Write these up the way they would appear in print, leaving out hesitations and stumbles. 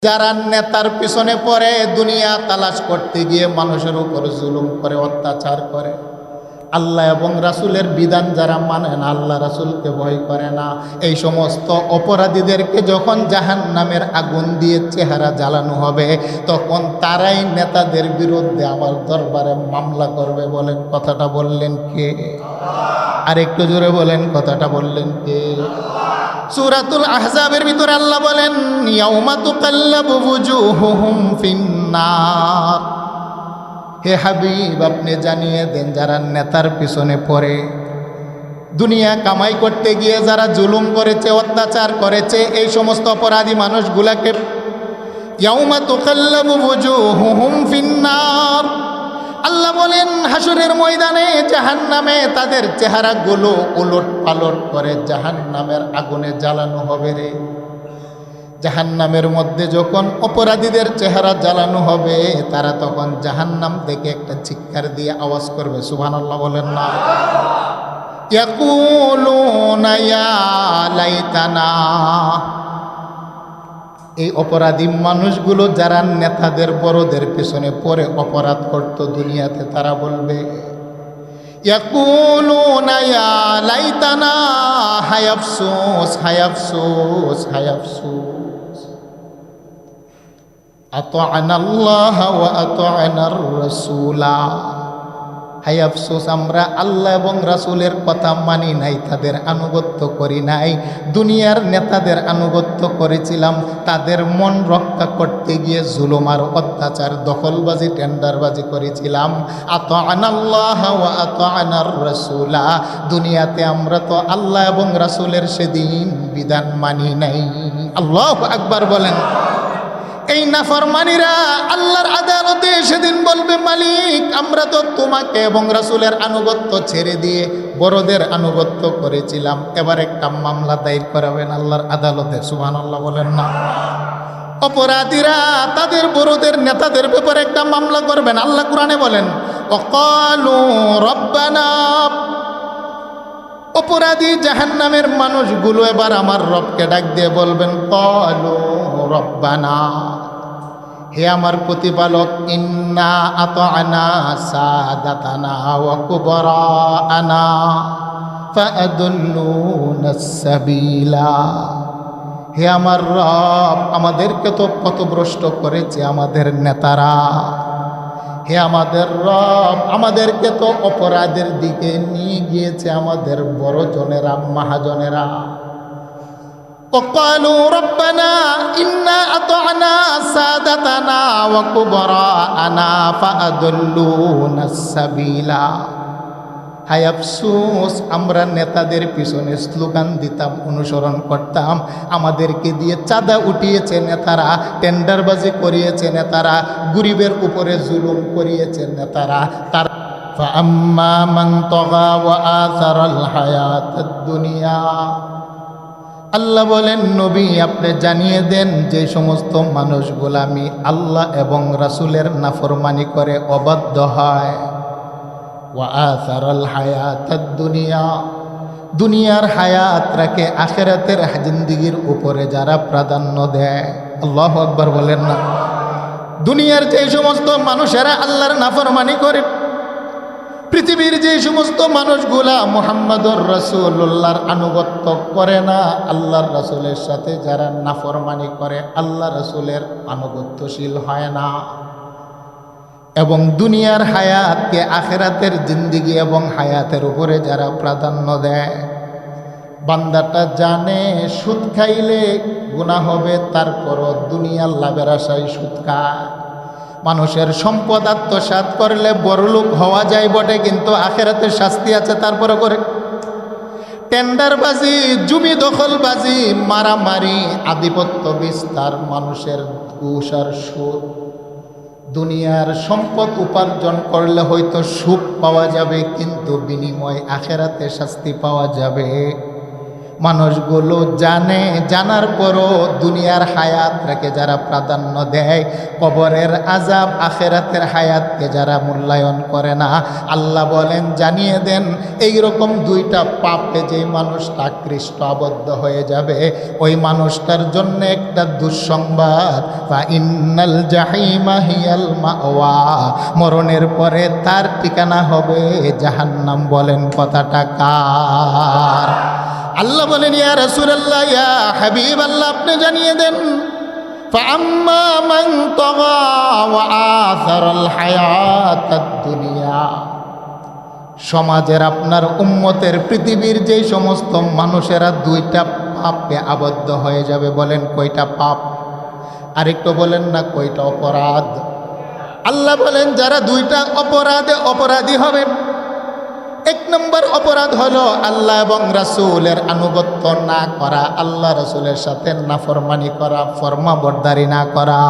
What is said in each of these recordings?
যারা নেতার পিছনে পড়ে দুনিয়া তালাশ করতে গিয়ে মানুষের উপর জুলুম করে, অত্যাচার করে, আল্লাহ এবং রাসূলের বিধান যারা মানে না, আল্লাহ রাসূলকে ভয় করে না, এই সমস্ত অপরাধীদেরকে যখন জাহান্নামের আগুন দিয়ে চেহারা জ্বালানো হবে, তখন তারাই নেতাদের বিরুদ্ধে আমার দরবারে মামলা করবে। বলেন কথাটা বললেন কে? আর একটু জোরে বলেন কথাটা বললেন কে? সূরাতুল আহজাবের ভিতরে আল্লাহ বলেন, ইয়াউমা তুকাল্লাবু ওয়ুজুহুহুম ফিন্নার। হে হাবিব, আপনি জানিয়ে দেন যারা নেতার পিছনে পড়ে, দুনিয়া কামাই করতে গিয়ে যারা জুলুম করেছে, অত্যাচার করেছে, এই সমস্ত অপরাধী মানুষগুলাকে ইয়াউমা তুকাল্লাবু ওয়ুজুহুহুম ফিন্নার, আল্লাহ বলেন হাসরের ময়দানে জাহান্নামে তাদের চেহারাগুলো উলট পালট করে জাহান্নামের আগুনে জ্বালানো হবে রে। জাহান্নামের মধ্যে যখন অপরাধীদের চেহারা জ্বালানো হবে, তারা তখন জাহান্নাম থেকে একটা চিৎকার দিয়ে আওয়াজ করবে, সুবহানাল্লাহ বলেন না? ইয়াকুলুনা ইয়া লাইতানা। এই অপরাধী মানুষগুলো যারা নেতাদের বড়দের পেছনে পড়ে অপরাধ করত দুনিয়াতে, তারা বলবে, ইয়াকুলুনা ইয়া লাইতানা, হায় আফসোস, হায় আফসোস, হায় আফসোস, আতা'নাল্লাহ ওয়া আতা'নার রাসূলা। হায় আফসোস, আমরা আল্লাহ এবং রাসূলের কথা মানি নাই, তাদের আনুগত্য করি নাই, দুনিয়ার নেতাদের আনুগত্য করেছিলাম, তাদের মন রক্ষা করতে গিয়ে জুলুম আর অত্যাচার, দখলবাজি, টেন্ডারবাজি করেছিলাম। আতা'নাল্লাহ ওয়া আতা'নার রাসূলা, দুনিয়াতে আমরা তো আল্লাহ এবং রাসূলের সেদিন বিধান মানি নাই। আল্লাহু আকবার বলেন। এই নাফরমানিরা আল্লাহর আদালতে সেদিন বলবে, মালিক আমরা তো তোমাকে এবং রাসূলের আনুগত্য ছেড়ে দিয়ে বড়দের আনুগত্য করেছিলাম, এবার একটা মামলা দায়ের করাবেন আল্লাহর আদালতে। সুবহানাল্লাহ বলেন না? অপরাধীরা তাদের বড়দের নেতাদের ব্যাপারে একটা মামলা করবেন। আল্লাহ কোরআনে বলেন, ওয়াকালু রব্বানা, অপরাধী জাহান্নামের মানুষগুলো এবার আমার রবকে ডাক দিয়ে বলবেন, ক্বালু রব্বানা, হে আমার প্রতিপালক, ইন্না আতা'না সাদাতানা ওয়া কুবরাআনা ফাআদুল্লুনাস সাবিলা। হে আমার রব, আমাদেরকে তো পথভ্রষ্ট করেছে আমাদের নেতারা। হে আমাদের রব, আমাদেরকে তো অপরাধের দিকে নিয়ে গিয়েছে আমাদের বড়জনেরা, মহাজনেরা। وقالوا ربنا إنا أطعنا سادتنا وكبراءنا فأضلونا السبيلا। হায় আফসোস, আমরা নেতাদের পিছনে স্লোগান দিতাম, অনুসরণ করতাম, আমাদেরকে দিয়ে চাঁদা উঠিয়েছে নেতারা, টেন্ডারবাজি করিয়েছে নেতারা, গরিবের উপরে জুলুম করিয়েছে নেতারা। তার ফাআম্মা মান তাগা ওয়া আসারাল হায়াতাদ দুনিয়া, আল্লাহ বলেন, নবী আপনি জানিয়ে দেন যে সমস্ত মানুষগুলো আমি আল্লাহ এবং রাসূলের নাফরমানি করে অবাধ্য হয়, ওয়া আসারাল হায়াতাদ দুনিয়া, দুনিয়ার হায়াত রাখে আখিরাতের জিন্দেগির উপরে যারা প্রাধান্য দেয়। আল্লাহু আকবার বলেন না? দুনিয়ার যে সমস্ত মানুষেরা আল্লাহর নাফরমানি করে, পৃথিবীর যে সমস্ত মানুষগুলা মুহাম্মদুর রাসূলুল্লাহর আনুগত্য করে না, আল্লাহর রাসূলের সাথে যারা নাফরমানি করে, আল্লাহ রাসূলের আনুগত্যশীল হয় না, এবং দুনিয়ার হায়াতকে আখিরাতের জিন্দেগি এবং হায়াতের উপরে যারা প্রাধান্য দেয়, বান্দাটা জানে সুদ খাইলে গুনাহ হবে, তারপরও দুনিয়ার লাভের আশায় সুদ খায়। মানুষের সম্পদ আত্মসাৎ করলে বড়লোক হওয়া যায় বটে, কিন্তু আখিরাতে শাস্তি আছে, তারপরে করে। টেন্ডারবাজি, জমি দখলবাজি, মারামারি, আধিপত্য বিস্তার, মানুষের ঘুষ আর সুদ, দুনিয়ার সম্পদ উপার্জন করলে হয়তো সুখ পাওয়া যাবে, কিন্তু বিনিময় আখিরাতে শাস্তি পাওয়া যাবে। মানুষগুলো জানে, জানার পরও দুনিয়ার হায়াতটাকে যারা প্রাধান্য দেয়, কবরের আযাব আখিরাতের হায়াতকে যারা মূল্যায়ন করে না, আল্লাহ বলেন জানিয়ে দেন এইরকম দুইটা পাপে যে মানুষটা আকৃষ্ট আবদ্ধ হয়ে যাবে, ওই মানুষটার জন্য একটা দুঃসংবাদ, ফা ইন্নাল জাহিমা হিয়াল মাওয়া, মরণের পরে তার ঠিকানা হবে জাহান্নাম। বলেন কথাটা কার? আল্লাহ বলেন ইয়া রাসূলুল্লাহ, ইয়া হাবিব আল্লাহ, আপনি জানিয়ে দেন ফাআম্মা মান তাগা ওয়া আসারাল হায়াতাদ দুনিয়া, সমাজের আপনার উম্মতের পৃথিবীর যেই সমস্ত মানুষেরা দুইটা পাপে আবদ্ধ হয়ে যাবে। বলেন কয়টা পাপ? আরেকটু বলেন না কয়টা অপরাধ? আল্লাহ বলেন যারা দুইটা অপরাধে অপরাধী হবে, এক নম্বর অপরাধ হলো আল্লাহ এবং রাসূলের আনুগত্য না করা, আল্লাহ রাসূলের সাথে নাফরমানি করা, ফরমাবরদারি না করা।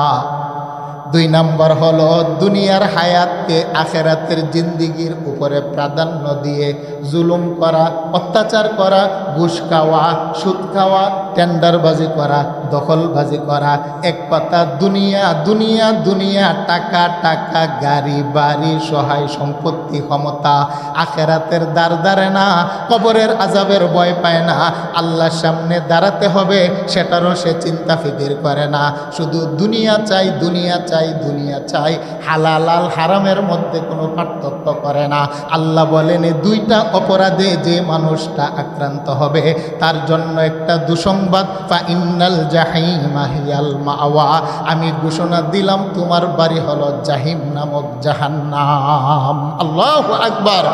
দুই নম্বর হলো দুনিয়ার হায়াতকে আখিরাতের জিন্দিগির উপরে প্রাধান্য দিয়ে জুলুম করা, অত্যাচার করা, ঘুষ খাওয়া, সুদ খাওয়া, টেন্ডারবাজি করা, দখলবাজি করা। এক কথা দুনিয়া দুনিয়া দুনিয়া, টাকা টাকা, গাড়ি বাড়ি, সহায় সম্পত্তি, ক্ষমতা। আখিরাতের দ্বার ধারে না, কবরের আযাবের ভয় পায় না, আল্লাহর সামনে দাঁড়াতে হবে সেটারও সে চিন্তা ফিকির করে না। শুধু দুনিয়া চাই, দুনিয়া চাই, দুনিয়া চাই, হালাল আল হারামের মধ্যে কোনো পার্থক্য করে না। আল্লাহ বলেন এই দুইটা অপরাধে যে মানুষটা আক্রান্ত হবে তার জন্য একটা দুঃসংবাদ, ফা ইন্নাল জাহিমা হিয়াল মাওয়া, আমি ঘোষণা দিলাম তোমার বাড়ি হলো জাহিম নামক জাহান্নাম। আল্লাহু আকবার।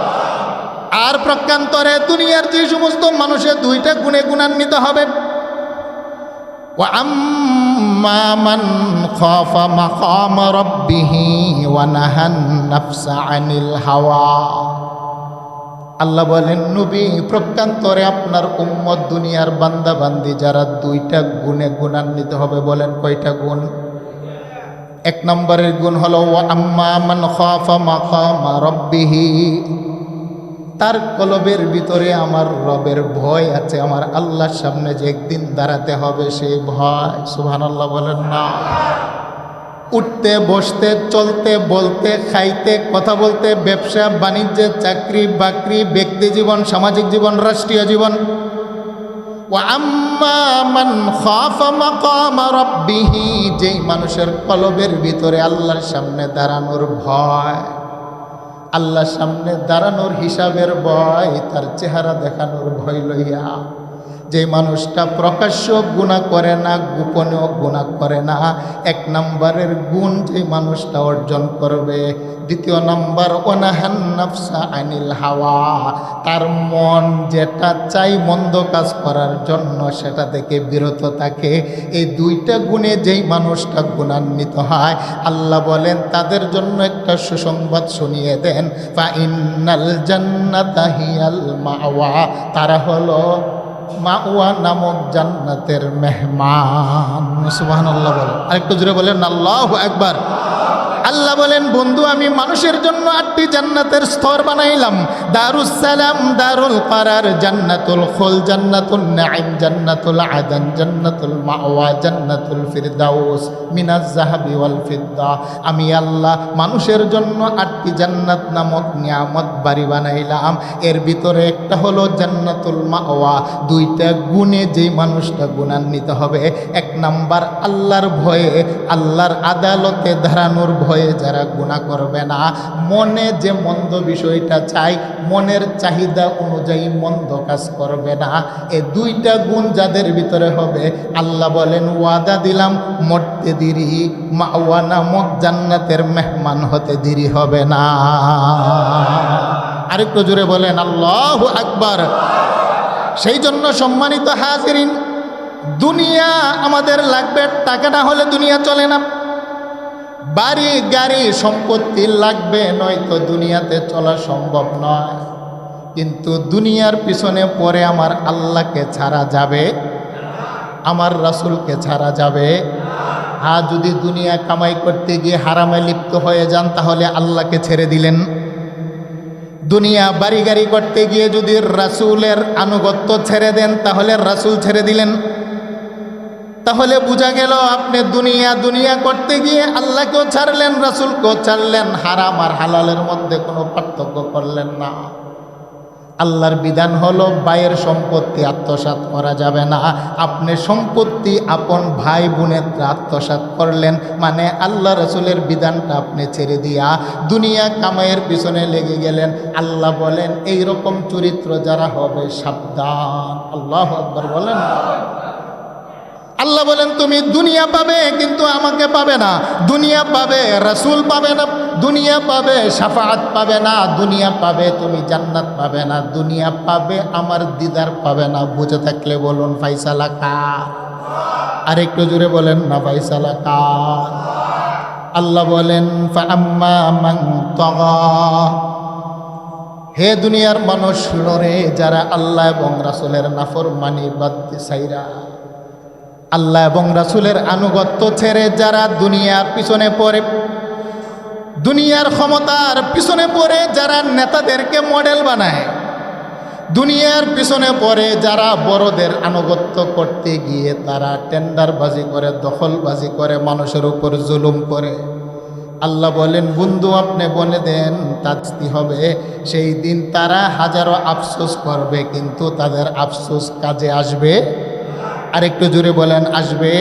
আর প্রকান্তরে দুনিয়ার যে সমস্ত মানুষের দুইটা গুণে গুণান্বিত হবে, ওয়া আম্মা মান খাফা মাকাম রাব্বিহি ওয়া নাহান নাফসা আনিল হাওয়া, আল্লাহ বলেন নবী প্রকান্তরে আপনার উম্মত দুনিয়ার বান্দা বান্দি যারা দুইটা গুণে গুণান্বিত হবে। বলেন কয়টা গুণ? এক নম্বরের গুণ হলো ওয়া আম্মা মান খাফা মাকাম রাব্বিহি, তার কলবের ভিতরে আমার রবের ভয় আছে, আমার আল্লাহর সামনে যে একদিন দাঁড়াতে হবে সেই ভয়। সুবহানাল্লাহ বলেন না? উঠতে বসতে, চলতে বলতে, খাইতে কথা বলতে, ব্যবসা বাণিজ্যে, চাকরি বাকরি, ব্যক্তি জীবন, সামাজিক জীবন, রাষ্ট্রীয় জীবন। ওয়া আম্মা মান খাফা মাকাম রাব্বিহি, যেই মানুষের কলবের ভিতরে আল্লাহর সামনে দাঁড়ানোর ভয়, আল্লাহর সামনে দাঁড়ানোর হিসাবের ভয়, তার চেহারা দেখানোর ভয় লইয়া, যে মানুষটা প্রকাশ্য গুনাহ করে না, গোপনেও গুনাহ করে না, এক নম্বরের গুণ যে মানুষটা অর্জন করবে। দ্বিতীয় নম্বর ওয়ানাহান নাফসা আনিল হাওয়া, তার মন যেটা চাই মন্দ কাজ করার জন্য সেটা থেকে বিরত থাকে। এই দুইটা গুণে যেই মানুষটা গুণান্বিত হয়, আল্লাহ বলেন তাদের জন্য একটা সুসংবাদ শুনিয়ে দেন, ফা ইন্নাল জান্নাতা হিয়াল মাওয়া, তারা হলো মাওয়া নামক জান্নাতের মেহমান। সুবহানাল্লাহ বলেন। আরেকটু জোরে বলেন আল্লাহু আকবার। আল্লাহ বলেন বন্ধু আমি মানুষের জন্য 8টি জান্নাতের স্তর বানাইলাম। দারুস সালাম, দারুল করার, জান্নাতুল খুল, জান্নাতুল নাঈম, জান্নাতুল আদন, জান্নাতুল মাওয়া, জান্নাতুল ফিরদাউস মিনাজ যাহাবি ওয়াল ফিদ্দা। আমি আল্লাহ মানুষের জন্য 8টি জান্নাত নামক নিয়ামত বাড়ি বানাইলাম। এর ভিতরে একটা হলো জান্নাতুল মাওয়া। দুইটা গুণে যেই মানুষটা গুণান্বিত হবে, এক নাম্বার আল্লাহর ভয়ে, আল্লাহর আদালতে দাঁড়ানোর ভয়ে যারা গুনাহ করবে না, মনে যে মন্দ বিষয়টা চাই মনের চাহিদা অনুযায়ী মন্দ কাজ করবে না, এই দুইটা গুণ যাদের ভিতরে হবে, আল্লাহ বলেন ওয়াদা দিলাম মরতে দেরি, মাওয়া নামক জান্নাতের মেহমান হতে দেরি হবে না। আরেকটু জোরে বলেন আল্লাহু আকবার। সেই জন্য সম্মানিত হাজিরিন, দুনিয়া আমাদের লাগবে, টাকা না হলে দুনিয়া চলে না। বাড়ি গাড়ি সম্পত্তি লাগবে, নয়তো দুনিয়াতে চলা সম্ভব নয়। কিন্তু দুনিয়ার পিছনে পরে আমার আল্লাহকে ছাড়া যাবে, আমার রাসূলকে ছাড়া যাবে। হ্যাঁ, যদি দুনিয়া কামাই করতে গিয়ে হারামে লিপ্ত হয়ে যান তাহলে আল্লাহকে ছেড়ে দিলেন। দুনিয়া বাড়ি গাড়ি করতে গিয়ে যদি রাসূলের আনুগত্য ছেড়ে দেন তাহলে রাসূল ছেড়ে দিলেন, তাহলে বোঝা গেল আপনি দুনিয়া করতে গিয়ে আল্লাহকেও ছাড়লেন, রাসূলকেও ছাড়লেন, হারাম আর হালালের মধ্যে কোনো পার্থক্য করলেন না। আল্লাহর বিধান হলো ভাইয়ের সম্পত্তি আত্মসাৎ করা যাবে না। আপনি সম্পত্তি আপন ভাই বোনের আত্মসাৎ করলেন, মানে আল্লাহ রাসূলের বিধানটা আপনি ছেড়ে দিয়া দুনিয়া কামাইয়ের পিছনে লেগে গেলেন। আল্লাহ বলেন এই রকম চরিত্র যারা হবে সাবধান। আল্লাহু আকবার বলেন। আল্লাহ বলেন তুমি দুনিয়া পাবে কিন্তু আমাকে পাবে না, দুনিয়া পাবে রাসূল পাবে না, দুনিয়া পাবে শাফাআত পাবে না, দুনিয়া পাবে তুমি জান্নাত পাবে না, দুনিয়া পাবে আমার দিদার পাবে না। বুঝে থাকলে বলুন ফায়সালা কার? আর একটু জোরে বলেন না ফায়সালা কার? আল্লাহ বলেন ফাআম্মা মান তাগা, হে দুনিয়ার মানুষ রে, যারা আল্লাহ এবং রাসূলের নাফরমানি বাদ সাইরা আল্লাহ এবং রাসূলের আনুগত্য ছেড়ে যারা দুনিয়ার পিছনে পড়ে, দুনিয়ার ক্ষমতার পিছনে পড়ে যারা নেতাদেরকে মডেল বানায়, দুনিয়ার পিছনে পড়ে যারা বড়দের আনুগত্য করতে গিয়ে তারা টেন্ডারবাজি করে, দখলবাজি করে, মানুষের উপর জুলুম করে, আল্লাহ বলেন বন্ধু আপনি বলে দেন শাস্তি হবে। সেই দিন তারা হাজারো আফসোস করবে কিন্তু তাদের আফসোস কাজে আসবে। আর একটু জোরে বলেন আসবে।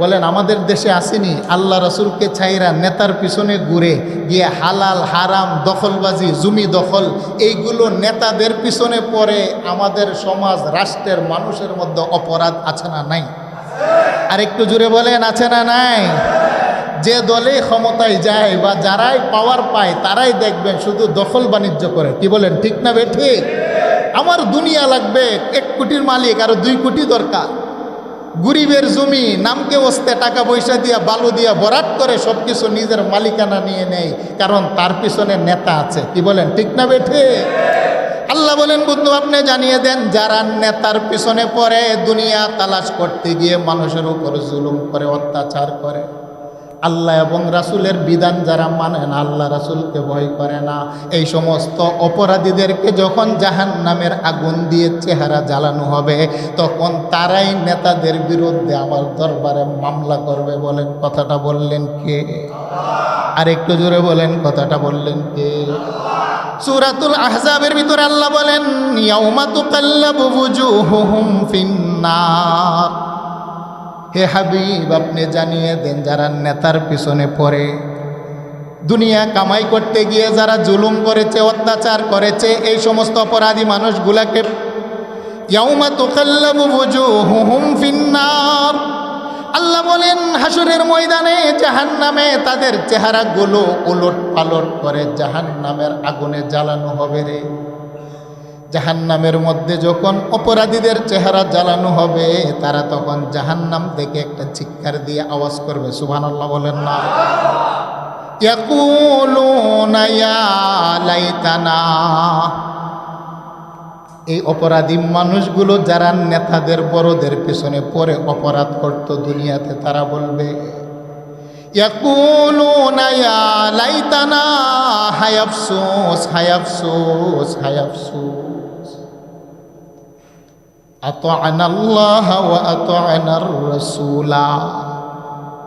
বলেন আমাদের দেশে আসেনি আল্লাহ রাসূলকে ছাইরা নেতার পিছনে ঘুরে গিয়ে হালাল হারাম দখলবাজি জমি দখল এইগুলো নেতাদের পিছনে পড়ে আমাদের সমাজ রাষ্ট্রের মানুষের মধ্যে অপরাধ আছে না নাই? আর একটু জোরে বলেন আছে না নাই? যে দলে ক্ষমতায় যায় বা যারাই পাওয়ার পায় তারাই দেখবেন শুধু দখল বাণিজ্য করে। কি বলেন ঠিক না বে ঠিক? আমার দুনিয়া লাগবে, 1 কোটির মালিক আরো 2 কোটি দরকার, গরিবের জমি নামকে ওস্তে টাকা পয়সা দিয়া বালু দিয়া ভরাট করে সব কিছু নিজের মালিকানা নিয়ে নেয়, কারণ তার পিছনে নেতা আছে। কি বলেন ঠিক না বেঠে? আল্লাহ বলেন বন্ধু আপনি জানিয়ে দেন যারা নেতার পিছনে পড়ে দুনিয়া তালাশ করতে গিয়ে মানুষের উপর জুলুম করে, অত্যাচার করে, আল্লাহ এবং রাসূলের বিধান যারা মানে না, আল্লাহ রাসূলকে ভয় করে না, এই সমস্ত অপরাধীদেরকে যখন জাহান্নামের আগুন দিয়ে চেহারা জ্বালানো হবে তখন তারাই নেতাদের বিরুদ্ধে আমার দরবারে মামলা করবে। বলেন কথাটা বললেন কে? আর একটু জোরে বলেন কথাটা বললেন কে? সূরাতুল আহজাবের ভিতরে আল্লাহ বলেন ইয়াউমা তুকাল্লাবু ওয়ুজুহুহুম ফিন্নার। হে হাবিব আপনি জানিয়ে দেন যারা নেতার পিছনে পড়ে দুনিয়া কামাই করতে গিয়ে যারা জুলুম করেছে, অত্যাচার করেছে, এই সমস্ত অপরাধী মানুষগুলাকে ইয়াউমা তুকাল্লাবু ওয়ুজুহুহুম ফিন্নার, আল্লাহ বলেন হাসরের ময়দানে জাহান্নামে তাদের চেহারাগুলো উলট পালট করে জাহান্নামের আগুনে জ্বালানো হবে রে। জাহান্নামের মধ্যে যখন অপরাধীদের চেহারা জ্বালানো হবে তারা তখন জাহান্নাম থেকে একটা চিৎকার দিয়ে আওয়াজ করবে। সুবহানাল্লাহ বলেন না? ইয়াকুলুনা ইয়া লাইতানা, এই অপরাধী মানুষগুলো যারা নেতাদের বড়দের পিছনে পড়ে অপরাধ করত দুনিয়াতে তারা বলবে ইয়াকুলুনা ইয়া লাইতানা হায় আফসোস হায় আফসোস হায় আফসোস আতা'নাল্লাহ ওয়া আতা'নার রাসূলা,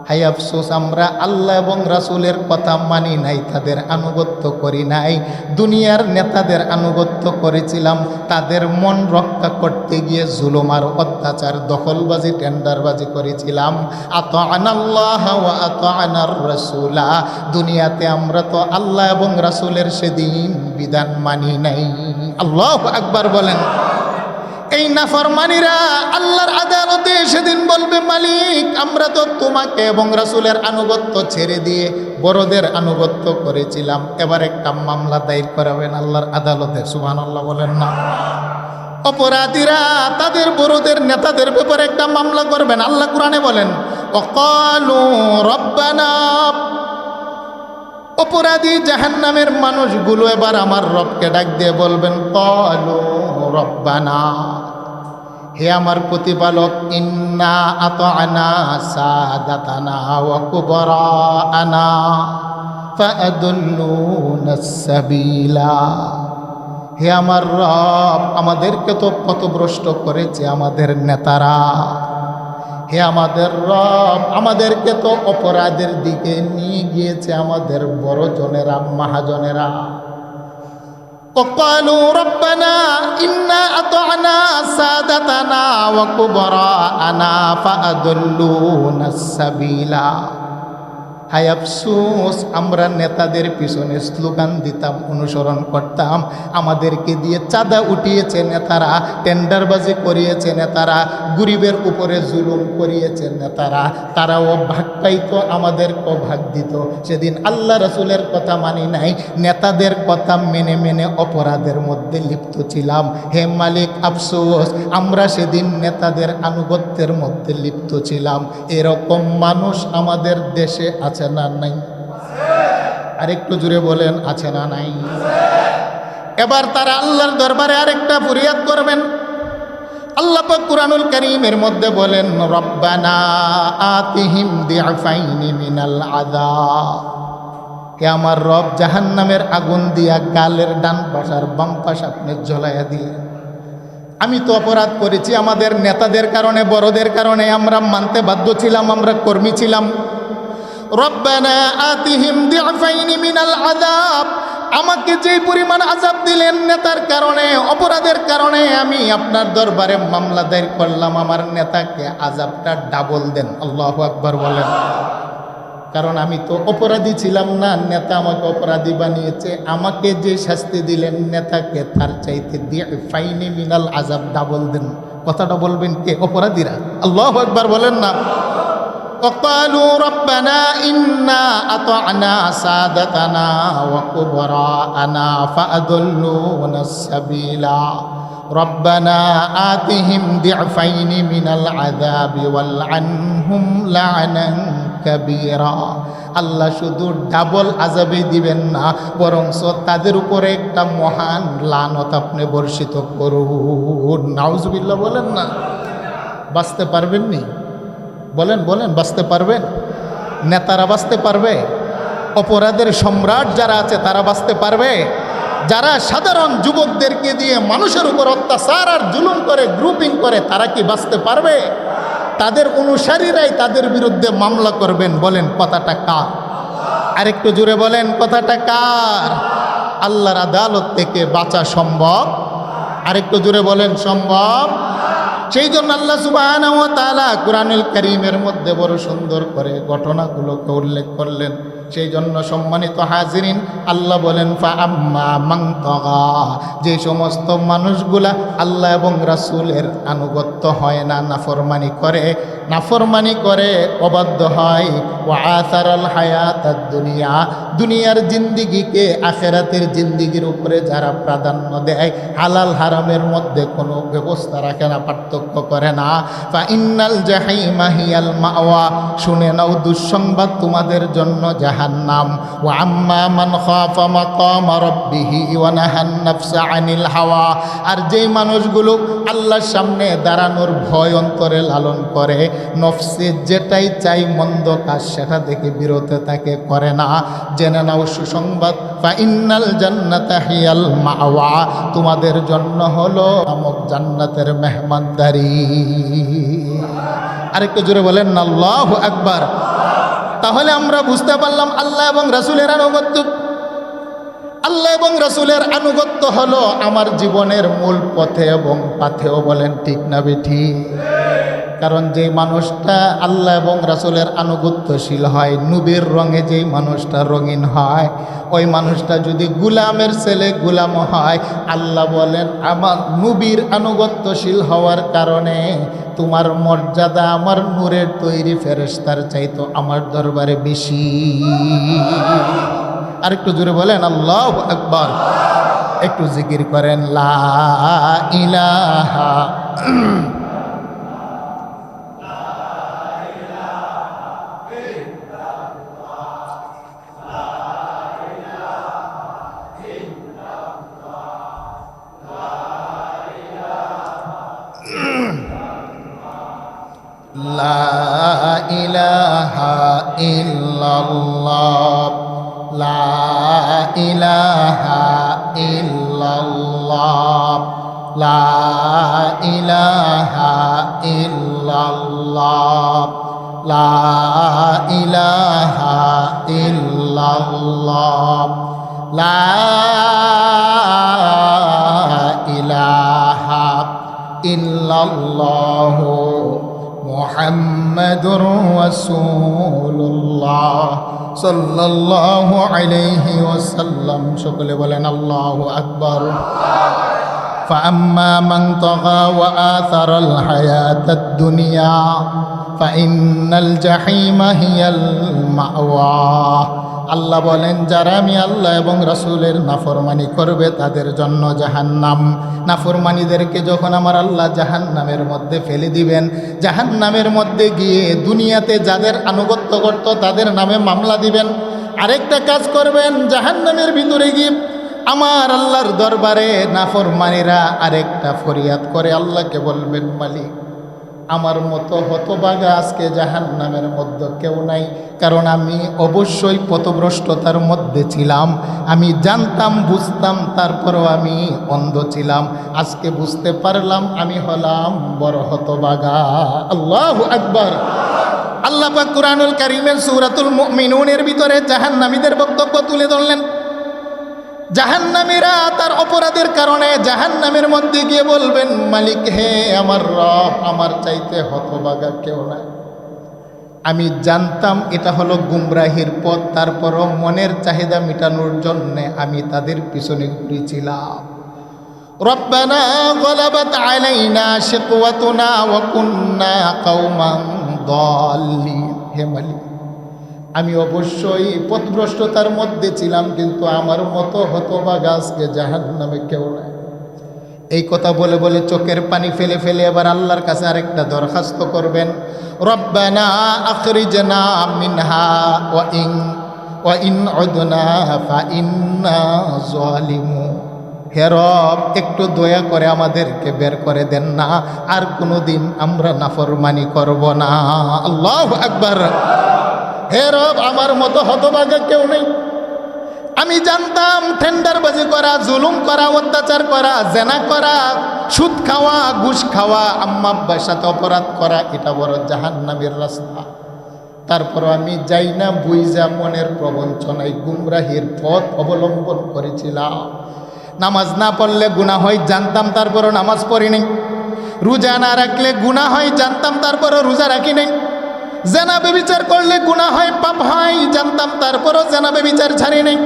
হায় আফসোস আমরা আল্লাহ এবং রাসূলের কথা মানি নাই, তাদের আনুগত্য করি নাই, দুনিয়ার নেতাদের আনুগত্য করেছিলাম, তাদের মন রক্ষা করতে গিয়ে জুলুম আর অত্যাচার দখলবাজি টেন্ডারবাজি করেছিলাম। আতা'নাল্লাহ ওয়া আতা'নার রাসূলা, দুনিয়াতে আমরা তো আল্লাহ এবং রাসূলের সেদিন বিধান মানি নাই। আল্লাহু আকবার বলেন। এই নাফরমানিরা আল্লাহর আদালতে সেদিন বলবে মালিক আমরা তো তোমাকে এবং রাসূলের আনুগত্য ছেড়ে দিয়ে বড়দের আনুগত্য করেছিলাম, এবার একটা মামলা দায়ের করাবেন আল্লাহর আদালতে। সুবহানাল্লাহ বলেন না? অপরাধীরা তাদের বড়দের নেতাদের ব্যাপারে একটা মামলা করবেন। আল্লাহ কোরআনে বলেন ওয়াকালু রব্বানা, অপরাধী জাহান্নামের মানুষগুলো এবার আমার রবকে ডাক দিয়ে বলবেন ক্বালু রব্বানা, হে আমার প্রতিপালক, ইন্না আতা'না সাদাতানা ওয়া কুবরাআনা, فأضلونا السبيلا। হে আমার রব, আমাদেরকে তো পথভ্রষ্ট করেছে আমাদের নেতারা। হে আমাদের রব, আমাদেরকে তো অপরাধের দিকে নিয়ে গিয়েছে আমাদের বড় জনেরা, মহাজনেরা। وقالوا ربنا إنا أطعنا سادتنا وكبراءنا فأضلونا السبيلا। হায় আফসোস, আমরা নেতাদের পিছনে স্লোগান দিতাম, অনুসরণ করতাম, আমাদেরকে দিয়ে চাঁদা উঠিয়েছে নেতারা, টেন্ডারবাজি করিয়েছে নেতারা, গরিবের উপরে জুলুম করিয়েছে নেতারা। তারাও ভাগ পাইতো, আমাদেরকেও ভাগ দিত। সেদিন আল্লাহ রাসূলের কথা মানি নাই, নেতাদের কথা মেনে মেনে অপরাধের মধ্যে লিপ্ত ছিলাম। হে মালিক, আফসোস, আমরা সেদিন নেতাদের আনুগত্যের মধ্যে লিপ্ত ছিলাম। এরকম মানুষ আমাদের দেশে আছে না নাই? আরেকটু জুড়ে বলেন, আছে না নাই? এবার তারা আল্লাহর দরবারে আরেকটা ফরিয়াদ করবেন। আল্লাহ পাক কুরআনুল কারীমের মধ্যে বলেন, রব্বানা আতিহিম দিআফাইনি মিনাল আযাব। হে আমার রব, জাহান্নামের আগুন দিয়া গালের ডান পাশ আর বাম পাশ আপনি জ্বলাইয়া দিলেন। আমি তো অপরাধ করেছি, আমাদের নেতাদের কারণে, বড়দের কারণে আমরা মানতে বাধ্য ছিলাম, আমরা কর্মী ছিলাম। রব্বানা আতিহিম দিআফাইনি মিনাল আযাব। আমাকে যেই পরিমাণ আযাব দিলেন নেতার কারণে, অপরাধের কারণে, আমি আপনার দরবারে মামলা দায়ের করলাম, আমার নেতাকে আযাবটা ডাবল দেন। আল্লাহু আকবার বলেন। কারণ আমি তো অপরাধী ছিলাম না, নেতা আমাকে অপরাধী বানিয়েছে। আমাকে যে শাস্তি দিলেন নেতাকে তার চাইতে দিআফাইনি মিনাল আযাব ডাবল দেন। কথাটা বলবেন কে? অপরাধীরা। আল্লাহু আকবার বলেন না। وقالوا ربنا إنا أطعنا سادتنا وكبراءنا فأضلونا السبيلا ربنا آتهم ضعفين من العذاب والعنهم لعنا كبيرا। আল্লাহ শুধু ডাবল আযাবে দিবেন না, বরং তাদের উপরে একটা মহান লানত আপনি বর্ষিত করুন। নাউজুবিল্লাহ বলেন না। বাঁচতে পারবেন নি? বলেন বলেন, বাঁচতে পারবেন? নেতারা বাঁচতে পারবে? অপরাধের সম্রাট যারা আছে তারা বাঁচতে পারবে? যারা সাধারণ যুবকদেরকে দিয়ে মানুষের উপর অত্যাচার আর জুলুম করে, গ্রুপিং করে, তারা কি বাঁচতে পারবে? তাদের অনুসারীরাই তাদের বিরুদ্ধে মামলা করবেন। বলেন কথাটা কার? আরেকটু জোরে বলেন, কথাটা কার? আল্লাহর আদালত থেকে বাঁচা সম্ভব? আরেকটু জোরে বলেন, সম্ভব? সেই জন্য আল্লাহ সুবহানাহু ওয়া তাআলা কুরআনুল কারীমের মধ্যে বড় সুন্দর করে ঘটনাগুলোকে উল্লেখ করলেন। সেই জন্য সম্মানিত হাজিরিন, আল্লাহ বলেন ফাআম্মা মান তাগা, যে সমস্ত মানুষগুলা আল্লাহ এবং রাসূলের আনুগত্য হয় না, নাফরমানি করে, অবাধ্য হয়, ওয়া আসারাল হায়াতাদ দুনিয়া, দুনিয়ার জিন্দেগিকে আখিরাতের জিন্দেগির উপরে যারা প্রাধান্য দেয়, হালাল হারামের মধ্যে কোনো ব্যবস্থা রাখে না, পার্থক্য করে না, ফা ইন্নাল জাহিমা হিয়াল মাওয়া, শুনে নাও দুঃসংবাদ তোমাদের জন্য জাহান্নাম। ওয়া আম্মা মান খাফা মাকাম রাব্বিহি ওয়া নাহান নাফসা আনিল হাওয়া, আর যেই মানুষগুলো আল্লাহর সামনে দাঁড়ানোর ভয় অন্তরে লালন করে, নফসে যেটাই চাই মন্দ কাজ সেটা থেকে বিরত থাকে, করে না, জেনে নাও সুসংবাদ, ফা ইন্নাল জান্নাতা হিয়াল মাওয়া, তোমাদের জন্য হলো আমক জান্নাতের মেহমানদারি। আরেকটু জোরে বলেন না আল্লাহু আকবার। তাহলে আমরা বুঝতে পারলাম আল্লাহ এবং রাসূলের আনুগত্য, আল্লাহ এবং রাসূলের আনুগত্য হলো আমার জীবনের মূল পথে এবং পাথেও। বলেন ঠিক না বেঠিক? কারণ যেই মানুষটা আল্লাহ এবং রাসূলের আনুগত্যশীল হয়, নবীর রঙে যেই মানুষটা রঙিন হয়, ওই মানুষটা যদি গুলামের ছেলে গুলাম হয়, আল্লাহ বলেন আমার নবীর আনুগত্যশীল হওয়ার কারণে তোমার মর্যাদা আমার নূরের তৈরি ফেরেশতার চাইতো আমার দরবারে বেশি। আরেকটু জোরে বলেন আল্লাহু আকবার। একটু জিকির করেন লা ইলাহা লা ইলাহা ইল্লাল্লাহ লা ইলাহা ইল্লাল্লাহ লা ইলাহা ইল্লাল্লাহ লা ইলাহা ইল্লাল্লাহ লা ইলাহা ইল্লাল্লাহ মুহাম্মাদুর রাসূলুল্লাহ সাল্লাল্লাহু আলাইহি ওয়াসাল্লাম। সকলে বলেন আল্লাহু আকবার। فأما من طغى وآثر الحياة الدنيا فإن الجحيم هي المأوى। আল্লাহ বলেন যারা আমি আল্লাহ এবং রাসূলের নাফরমানি করবে তাদের জন্য জাহান্নাম। নাফরমানিদেরকে যখন আমার আল্লাহ জাহান্নামের মধ্যে ফেলে দিবেন, জাহান্নামের মধ্যে গিয়ে দুনিয়াতে যাদের আনুগত্য করত তাদের নামে মামলা দিবেন। আরেকটা কাজ করবেন, জাহান্নামের ভিতরে গিয়ে আমার আল্লাহর দরবারে নাফরমানিরা আরেকটা ফরিয়াদ করে আল্লাহকে বলবেন, মালিক আমার মতো হতভাগা আজকে জাহান্নামের মধ্যে কেউ নাই, কারণ আমি অবশ্যই পথভ্রষ্টতার মধ্যে ছিলাম। আমি জানতাম বুঝতাম, তারপরও আমি অন্ধ ছিলাম। আজকে বুঝতে পারলাম আমি হলাম বড় হতভাগা। আল্লাহু আকবার। আল্লাহ পাক কুরআনুল কারীমের সূরাতুল মুমিনুনের ভিতরে জাহান্নামীদের বক্তব্য তুলে ধরলেন। জাহান্নামীরা তার অপরাধের কারণে জাহান্নামের মধ্যে গিয়ে বলবেন, মালিক হে আমার রব, আমার চাইতে হতভাগা কেউ নাই। আমি জানতাম এটা হলো গুমরাহির পথ, তারপরও মনের চাহিদা মেটানোর জন্য আমি তাদের পিছনে ঘুরেছিলাম। রব্বানা গলাবাত আলাইনা শিকওয়াতুনা ওয়া কুন্না কওমান দাল্লিন। হে মালিক, আমি অবশ্যই পথভ্রষ্টতার মধ্যে ছিলাম, কিন্তু আমার মতো হতভাগা আজকে জাহান্নামে কেউ নাই। এই কথা বলে বলে চোখের পানি ফেলে ফেলে এবার আল্লাহর কাছে আরেকটা দরখাস্ত করবেন, রব্বানা আখরিজনা মিনহা ওয়া ইন উদনা ফাইন্না যালিমুন। হে রব, একটু দয়া করে আমাদেরকে বের করে দেন না, আর কোনোদিন আমরা নাফরমানি করব না। আল্লাহু আকবার। হে রব, আমার মতো হতভাগা কেউ নেই। আমি জানতাম টেন্ডারবাজি করা, জুলুম করা, অত্যাচার করা, জেনা করা, সুদ খাওয়া, ঘুষ খাওয়া, আম্মা আব্বার সাথে অপরাধ করা, এটা বড় জাহান্নামের রাস্তা। তারপর আমি যাই না বুঝা মনের প্রবঞ্চনায় গুমরাহির পথ অবলম্বন করেছিলাম। নামাজ না পড়লে গুনাহ হয় জানতাম, তারপরও নামাজ পড়ি নাই। রোজা না রাখলে গুনাহ হয় জানতাম, তারপরও রোজা রাখি নাই। জেনা ব্যভিচার করলে গুনাহ হয়, পাপ হয় জানতাম, তারপরও জেনা ব্যভিচার ছাড়ি নাই।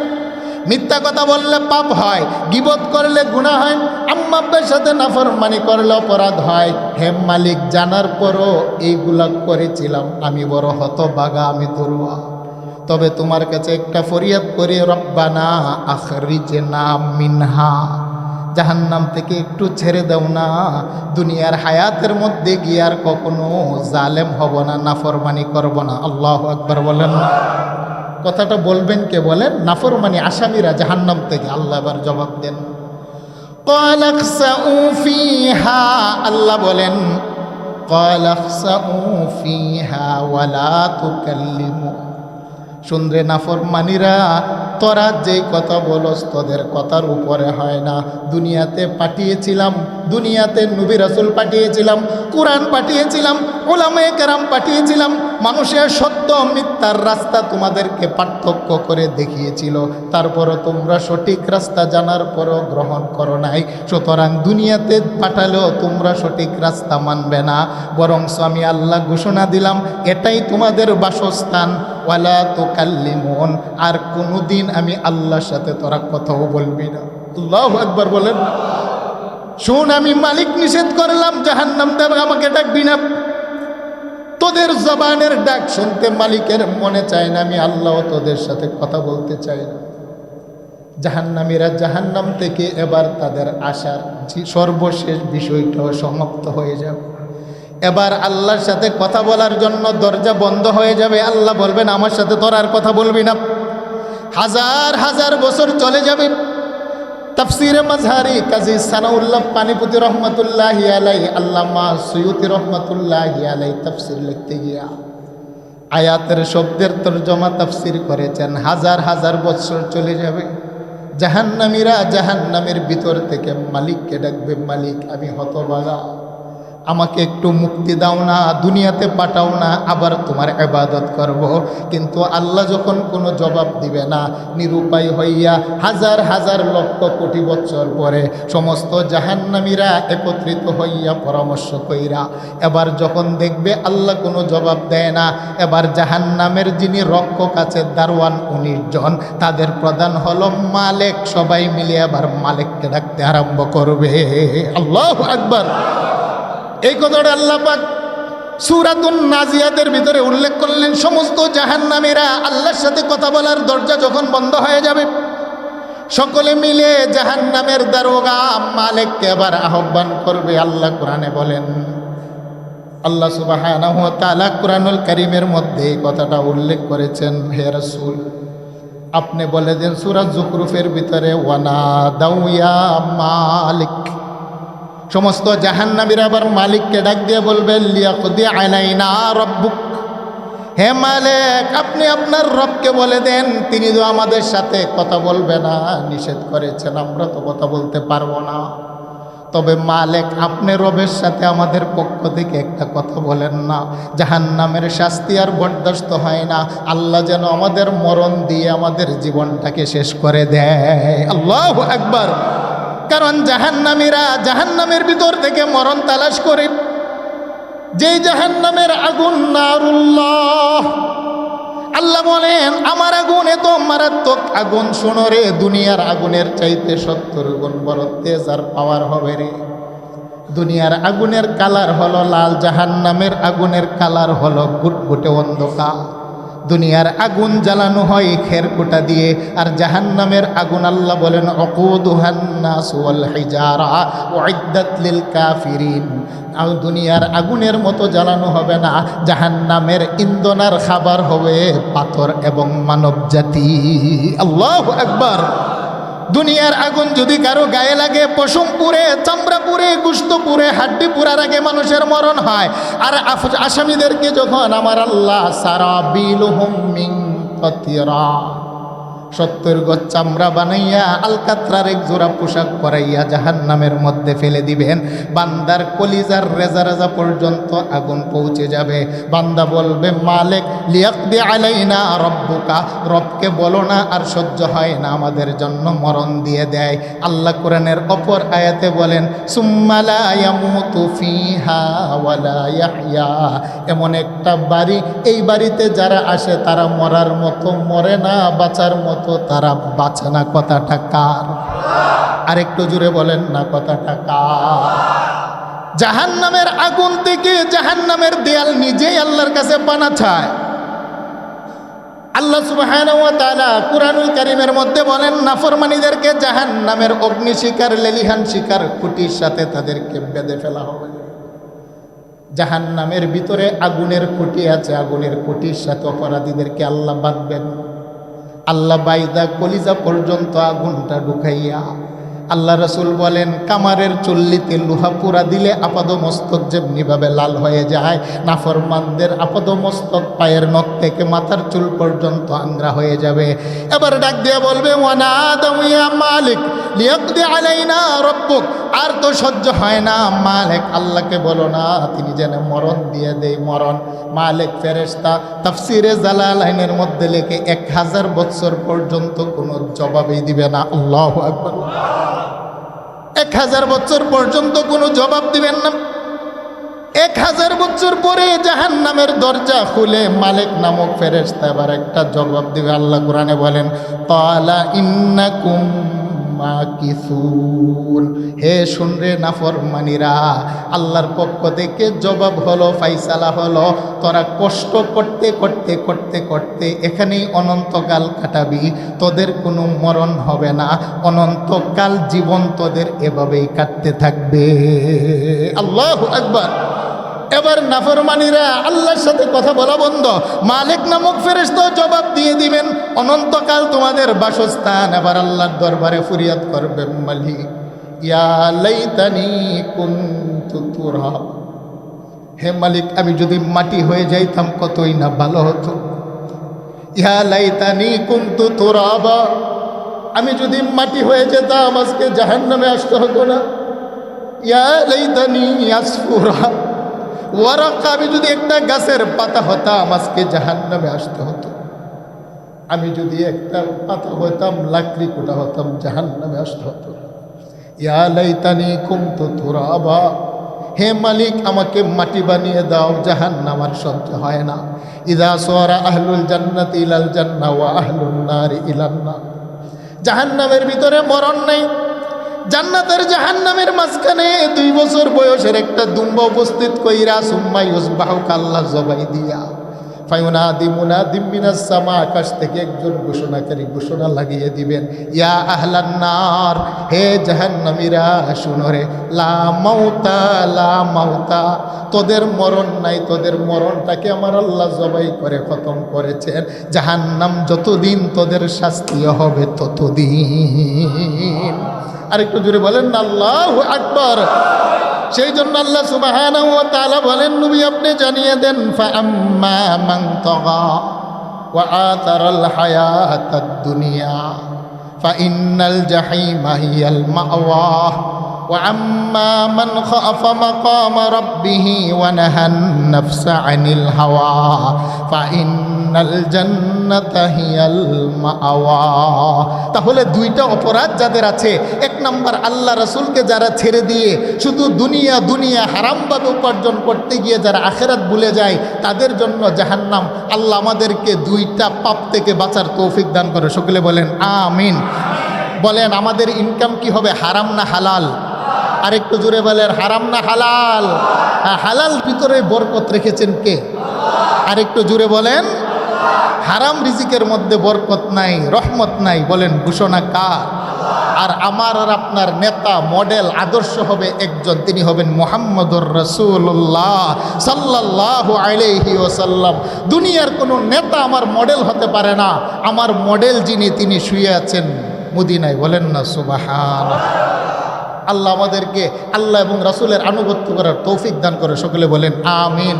মিথ্যা কথা বললে পাপ হয়, গীবত করলে গুনাহ হয়, আম্মা আব্বার সাথে নাফরমানি করলে অপরাধ হয়। হে মালিক, জানার পরও এইগুলা করেছিলাম। আমি বড় হতভাগা, আমি দুর্বল। তবে তোমার কাছে একটা ফরিয়াদ করি, রব্বানা আখরিজনা মিনহা, জাহান্নাম থেকে একটু ছেড়ে দাও না। দুনিয়ার হায়াতের মধ্যে গিয়ে আর কখনো জালেম হব না, নাফরমানি করব না। আল্লাহু আকবার বলেন না। কথাটা বলবেন কে বলেন? নাফরমানি আসামিরা জাহান্নাম থেকে। আল্লাহ এবার জবাব দেন, ক্বালা খসাউ ফিহা। আল্লাহ বলেন, ক্বালা খসাউ ফিহা ওয়ালা তুকাল্লিমু। শুনরে নাফরমানিরা, তোরা যেই কথা বলস তোদের কথার উপরে হয় না। দুনিয়াতে পাঠিয়েছিলাম, দুনিয়াতে নবী রাসূল পাঠিয়েছিলাম, কোরআন পাঠিয়েছিলাম, উলামায়ে কেরাম পাঠিয়েছিলাম, মানুষের সত্য মিথ্যার রাস্তা তোমাদেরকে পার্থক্য করে দেখিয়েছিল। তারপরও তোমরা সঠিক রাস্তা জানার পরও গ্রহণ করো নাই। সুতরাং দুনিয়াতে পাঠালেও তোমরা সঠিক রাস্তা মানবে না, বরং আমি আল্লাহ ঘোষণা দিলাম এটাই তোমাদের বাসস্থান। ওয়ালা তুকাল্লিমুন, আর কোনোদিন আমি আল্লাহর সাথে তোরা কথাও বলবি না। আল্লাহু আকবার বলেন। শুন, আমি মালিক নিষেধ করলাম জাহান্নাম থেকে আমাকে ডাকবি না। তোদের জবানের ডাক শুনতে মালিকের মনে চায় না, আমি আল্লাহ তোদের সাথে কথা বলতে চাই না। জাহান্নামীরা জাহান্নাম থেকে এবার তাদের আশার সর্বশেষ বিষয়টাও সমাপ্ত হয়ে যাবে। এবার আল্লাহর সাথে কথা বলার জন্য দরজা বন্ধ হয়ে যাবে। আল্লাহ বলবেন, আমার সাথে তোর আর কথা বলবি না। হাজার হাজার বছর চলে যাবে। তাফসীরে মাযহারি কাজী সানাউল্লাহ পানিপতি রহমাতুল্লাহি আলাইহি, আল্লামা সুয়ুতি রহমাতুল্লাহি আলাইহি তাফসীর লিখতে গিয়া আয়াতের শব্দের তরজমা তাফসির করেছেন, হাজার হাজার বছর চলে যাবে, জাহান্নামীরা জাহান্নামের ভিতর থেকে মালিককে ডাকবে, মালিক আমি হতভাগা, আমাকে একটু মুক্তি দাও না, দুনিয়াতে পাঠাও না, আবার তোমার ইবাদত করব। কিন্তু আল্লাহ যখন কোনো জবাব দিবে না, নিরুপায় হইয়া হাজার হাজার লক্ষ কোটি বছর পরে সমস্ত জাহান্নামীরা একত্রিত হইয়া পরামর্শ কইরা এবার যখন দেখবে আল্লাহ কোনো জবাব দেয় না, এবার জাহান্নামের যিনি রক্ষক আছে দারওয়ান 19 জন, তাদের প্রধান হলো মালিক, সবাই মিলে এবার মালিককে ডাকতে আরম্ভ করবে। আল্লাহু আকবার। এই কথাটা আল্লাহ পাক সূরাতুন নাজিয়াতের ভিতরে উল্লেখ করলেন। সমস্ত জাহান্নামীরা আল্লাহর সাথে কথা বলার দরজা যখন বন্ধ হয়ে যাবে, সকলে মিলে জাহান্নামের দারোগা মালিককে এবার আহ্বান করবে। আল্লাহ কোরআনে বলেন, আল্লাহ সুবহানাহু ওয়া তাআলা কোরআনুল কারীমের মধ্যে এই কথাটা উল্লেখ করেছেন। হে রাসূল, আপনি বলে দেন সূরা যুখরুফের ভিতরে, ওয়ানাদাউ ইয়া মালিক, সমস্ত জাহান্নামীরা আবার মালিককে ডাক দিয়ে বলবে, লিয়াকদি আলাইনা রাব্বুক, হে মালিক আপনি আপনার রবকে বলে দেন, তিনি তো আমাদের সাথে কথা বলবে না, নিষেধ করেছেন, আমরা তো কথা বলতে পারবো না। তবে মালিক আপনি রবের সাথে আমাদের পক্ষ থেকে একটা কথা বলেন না, জাহান্নামের শাস্তি আর বরদাস্ত হয় না, আল্লাহ যেন আমাদের মরণ দিয়ে আমাদের জীবনটাকে শেষ করে দেয়। আল্লাহু আকবার। কারণ জাহান্নামীরা জাহান্নামের ভিতর থেকে মরণ তালাশ করে, যেই জাহান্নামের আগুন নারুল্লাহ, আল্লাহ বলেন আমার আগুন এত মারাত্মক আগুন, শোনো রে, দুনিয়ার আগুনের চাইতে 70 গুণ বড় তেজ আর পাওয়ার হবে রে। দুনিয়ার আগুনের কালার হলো লাল, জাহান্নামের আগুনের কালার হলো গুটগুটে অন্ধকার। দুনিয়ার আগুন জ্বালানো হয় খেরকুটা দিয়ে, আর জাহান্নামের আগুন আল্লাহ বলেন উকুদুহান নাস ওয়াল হিজারা উইদ্দাত লিল কাফিরিন। আর দুনিয়ার আগুনের মতো জ্বালানো হবে না, জাহান্নামের ইন্ধনার খাবার হবে পাথর এবং মানব জাতি। আল্লাহু আকবার। দুনিয়ার আগুন যদি কারো গায়ে লাগে, পশম পুড়ে, চামড়া পুড়ে, গোশত পুড়ে, হাড্ডি পুরার আগে মানুষের মরণ হয়। আর আসামিদেরকে যখন আমার আল্লাহ সারাবিলুহুম মিন কাতিরা, 70 গজ চামড়া বানাইয়া আলকাতরার এক জোড়া পোশাক পরাইয়া জাহান্নামের মধ্যে ফেলে দিবেন, বান্দার কলিজার রেজা রেজা পর্যন্ত আগুন পৌঁছে যাবে। বান্দা বলবে, মালিক লিয়াকদি আলাইনা রাব্বুকা, রবকে বলো না, আর সহ্য হয় না, আমাদের জন্য মরণ দিয়ে দেয়। আল্লাহ কোরআনের অপর আয়াতে বলেন, সুম্মা লা ইয়ামুতু ফিহা ওয়ালা ইয়াহইয়া, এমন একটা বাড়ি, এই বাড়িতে যারা আসে তারা মরার মতো মরে না, বাঁচার মতো তারা বাঁচে না। কথাটা কার? আরেকটু জুড়ে বলেন না, কথাটা কার? জাহান্নামের আগুন থেকে জাহান্নামের দেয়াল নিজেই আল্লাহর কাছে পানা চায়। আল্লাহ সুবহানাহু ওয়া তাআলা কুরআনুল কারীমের মধ্যে বলেন, নাফরমানীদেরকে জাহান্নামের অগ্নি শিকার, লেলিহান শিকার খুঁটির সাথে তাদেরকে বেঁধে ফেলা হবে। জাহান্নামের ভিতরে আগুনের খুঁটি আছে, আগুনের খুঁটির সাথে অপরাধীদেরকে আল্লাহ বাঁধবেন। আল্লাহ বাইদা কলিজা পর্যন্ত আগুনটা ঢুকাইয়া, আল্লাহ রাসূল বলেন, কামারের চল্লিতে লোহা পুরা দিলে আপাদমস্তক যেমনিভাবে লাল হয়ে যায়, নাফরমানদের আপাদমস্তক পায়ের নখ থেকে মাথার চুল পর্যন্ত আংরা হয়ে যাবে। এবার ডাক দিয়ে বলবে, ওয়ানাদাউ ইয়া মালিক লিয়াকদি আলাইনা রাব্বুক, আর তো সহ্য হয় না, মালিক আল্লাহকে বলো না, তিনি যেন মরণ দিয়ে দেয়। মরণ মালিক ফেরেশতা তাফসিরে জালালাইনের মধ্যে লেখে 1000 বছর পর্যন্ত কোনো জবাবই দিবে না। আল্লাহু আকবার। 1000 বছর পর্যন্ত কোনো জবাব দিবেন না। 1000 বছর পরে জাহান্নামের দরজা খুলে মালিক নামক ফেরেশতা এবার একটা জবাব দিবে। আল্লাহ কোরআনে বলেন, ক্বালা ইন্নাকুম মাকিসুন, হে শুনরে নাফরমানীরা, আল্লাহর পক্ষ থেকে জবাব হলো, ফাইসালা হলো, তোরা কষ্ট করতে করতে করতে করতে এখানেই অনন্তকাল কাটাবি, তোদের কোনো মরণ হবে না, অনন্তকাল জীবন তোদের এভাবেই কাটতে থাকবে। আল্লাহু আকবার। এবার নাফরমানীরা আল্লাহর সাথে কথা বলা বন্ধ, মালিক নামক ফেরেশতা জবাব দিয়ে দিবেন, অনন্তকাল তোমাদের বাসস্থান। এবার আল্লাহর দরবারে ফরিয়াদ করবে, মালিক ইয়া লাইতানি কুনতু তুরাব, হে মালিক, আমি যদি মাটি হয়ে যাইতাম কতই না ভালো হতো। ইয়া লাইতানি কুনতু তুরাবা, আমি যদি মাটি হয়ে যেতাম আজকে জাহান্নামে আসতে হতো না। ইয়া লাইতানি আসফুরা ওয়ারাকা, আমি যদি একটা গাছের পাতা হতাম আজকে জাহান্নামে আসতে হতো। আমি যদি একটা পাতা হতাম, লাকড়ি কোটা হতাম, জাহান্নামে আসতে হতো। ইয়া লাইতানি কুনতু তুরাবা, হে মালিক আমাকে মাটি বানিয়ে দাও, জাহান্নাম আর সহ্য হয় না। ইযা সারা আহলুল জান্নাতি ইলাল জান্নাহ ওয়া আহলুন নারি ইলান নার, জাহান্নামের ভিতরে মরণ নেই, জান্নাতের জাহান্নামের মাঝখানে 2 বছর বয়সের একটা দুম্বা উপস্থিত কইরা সুম্মা ইউসবাহু কাল্লা জবাই দিয়া ফায়ুনাদি মুনাদিম মিনাস সামা, আকাশ থেকে একজন ঘোষণাকারী ঘোষণা লাগিয়ে দিবেন, ইয়া আহলান নার, হে জাহান্নামীরা শুনো রে, লা মাউতা লা মাউতা, তোদের মরণ নাই, তোদের মরণটাকে আমার আল্লাহ জবাই করে খতম করেছেন। জাহান্নাম যতদিন তোদের শাস্তি হবে ততদিন। আরেকটু জোরে বলেন না আল্লাহু আকবার। সেই জন্য আল্লাহ সুবহানাহু ওয়া তাআলা বলেন, নবী আপনি জানিয়ে দেন, ফাআম্মা মান তাগা ওয়া আতারাল হায়াতাদ দুনিয়া ফাইন্নাল জাহিমা হিয়াল মাওয়া ওয়া আম্মা মান খাফা মাকামা রাব্বিহি ওয়া নাহান নাফসা আনিল হাওয়া ফাইন্নাল জান্নাতা হিয়াল মাওয়া। তাহলে 2টা অপরাধ যাদের আছে, 1 নাম্বার আল্লাহ রাসূলকে যারা ছেড়ে দিয়ে শুধু দুনিয়া দুনিয়া হারামভাবে উপার্জন করতে গিয়ে যারা আখিরাত ভুলে যায়, তাদের জন্য জাহান্নাম। আল্লাহ আমাদেরকে 2টা পাপ থেকে বাঁচার তৌফিক দান করে। সকলে বলেন আমিন। বলেন আমাদের ইনকাম কি হবে, হারাম না হালাল? আরেকটু জোরে বলেন, হারাম না হালাল? হালাল ভিতরে বরকত রেখেছেন কে? আরেকটু জোরে বলেন। হারাম রিজিকের মধ্যে বরকত নাই, রহমত নাই। বলেন ঘোষণা কার? আর আমার আর আপনার নেতা, মডেল, আদর্শ হবে একজন, তিনি হবেন মুহাম্মদুর রাসূলুল্লাহ সাল্লাল্লাহু আলাইহি ওয়াসাল্লাম। দুনিয়ার কোনো নেতা আমার মডেল হতে পারে না। আমার মডেল যিনি, তিনি শুয়ে আছেন মদিনায়। বলেন না সুবহানাল্লাহ। আল্লাহ আমাদেরকে আল্লাহ এবং রাসূলের আনুগত্য করার তৌফিক দান করে। সকলে বলেন আমিন।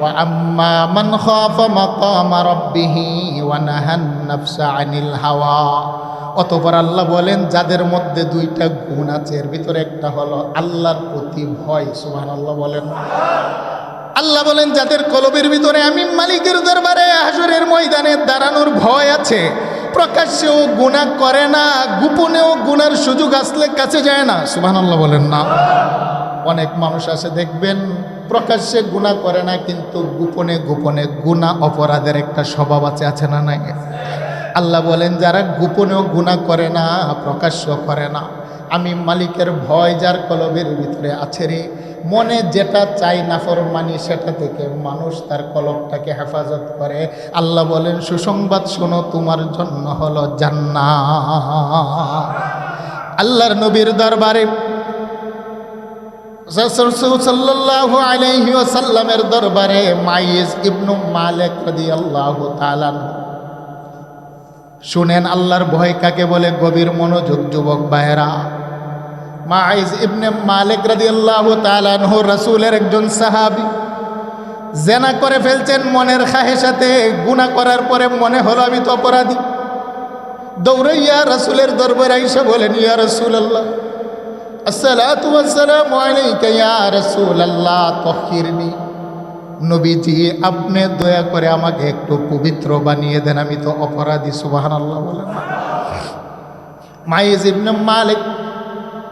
ওয়া আম্মা মান খাফা মাকামা রাব্বিহি ওয়া নাহান নাফসা আনিল হাওয়া। অতঃপর আল্লাহ বলেন, যাদের মধ্যে 2টা গুণ আছে, এর ভিতরে একটা হলো আল্লাহর প্রতি ভয়। সুবহানাল্লাহ বলেন। আল্লাহ বলেন, যাদের কলবের ভিতরে আমি মালিকের দরবারে হাসরের ময়দানে দাঁড়ানোর ভয় আছে, প্রকাশ্যেও গুনাহ করে না, গোপনেও গুনার সুযোগ আসলে কাছে যায় না। সুবহানাল্লাহ বলেন না। অনেক মানুষ আছে দেখবেন, প্রকাশ্যে গুনাহ করে না, কিন্তু গোপনে গোপনে গুনাহ অপরাধের একটা স্বভাব আছে না নাই? আল্লাহ বলেন, যারা গোপনেও গুনাহ করে না, প্রকাশ্য করে না, আমি মালিকের ভয় যার কলবের ভিতরে আছে রে, মনে যেটা চাই নাফরমানি সেটা থেকে মানুষ তার কলবটাকে হেফাজত করে। আল্লাহ বলেন, সুসংবাদ শোনো, তোমার জন্য হলো জান্নাত। আল্লাহর নবীর দরবারে, সাল্লাল্লাহু আলাইহি ওয়াসাল্লামের দরবারে মাইজ ইবনু মালিক রাদিয়াল্লাহু তাআলা, শুনেন আল্লাহর ভয় কাকে বলে, গভীর মনোযোগ যুবক ভাইরা। মাইজ ইবনে মালিক রাদিয়াল্লাহু তাআলা আনহু রাসূলের একজন সাহাবী, জেনা করে ফেলছেন মনের খাহেশাতে। গুনাহ করার পরে মনে হলো আমি তো অপরাধী। দৌড়াইয়া রাসূলের দরবারে আইসা বলেন, ইয়া রাসূলুল্লাহ, আসসালাতু ওয়াসসালামু আলাইকা ইয়া রাসূলুল্লাহ, তাহহিরনি। নবীজি, আপনি দয়া করে আমাকে একটু পবিত্র বানিয়ে দেন, আমি তো অপরাধী। সুবহানাল্লাহ বলেন। মাইজ ইবনে মালিক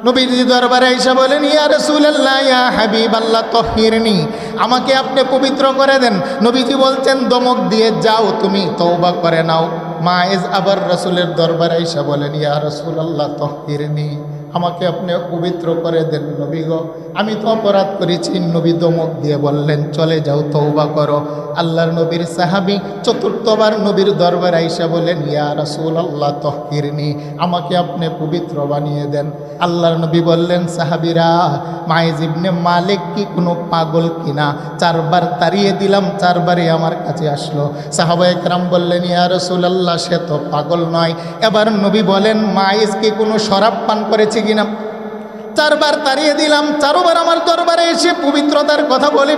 নবীজি দরবারে আইসা বলেন, ইয়া রাসূলুল্লাহ, ইয়া হাবিবাল্লাহ, তাহহিরনি, আমাকে আপনি পবিত্র করে দেন। নবীজি বলছেন, দমক দিয়ে যাও, তুমি তওবা করে নাও। মাইজ আবার রাসূলের দরবারে আইসা বলেন, ইয়া রাসূলুল্লাহ, তাহহিরনি, আমাকে আপনি পবিত্র করে দেন। নবী গো, আমি তো অপরাধ করেছি। নবী দমক দিয়ে বললেন, চলে যাও, তওবা করো। আল্লাহর নবীর সাহাবী চতুর্থবার নবীর দরবারে আইসা বলেন, ইয়া রাসূলুল্লাহ, তাহহিরনি, আমাকে আপনি পবিত্র বানিয়ে দেন। আল্লাহর নবী বললেন, সাহাবীরা, মাইজ ইবনে মালিক কি কোনো পাগল কিনা? 4বার তাড়িয়ে দিলাম, 4বারই আমার কাছে আসলো। সাহাবায়ে কেরাম বললেন, ইয়া রাসূলুল্লাহ, সে তো পাগল নয়। এবার নবী বলেন, মাইজ কি কোনো শরাব পান করেছে কিনা? 4বার তাড়িয়ে দিলাম, 4বার আমার দরবারে এসে পবিত্রতার কথা বলে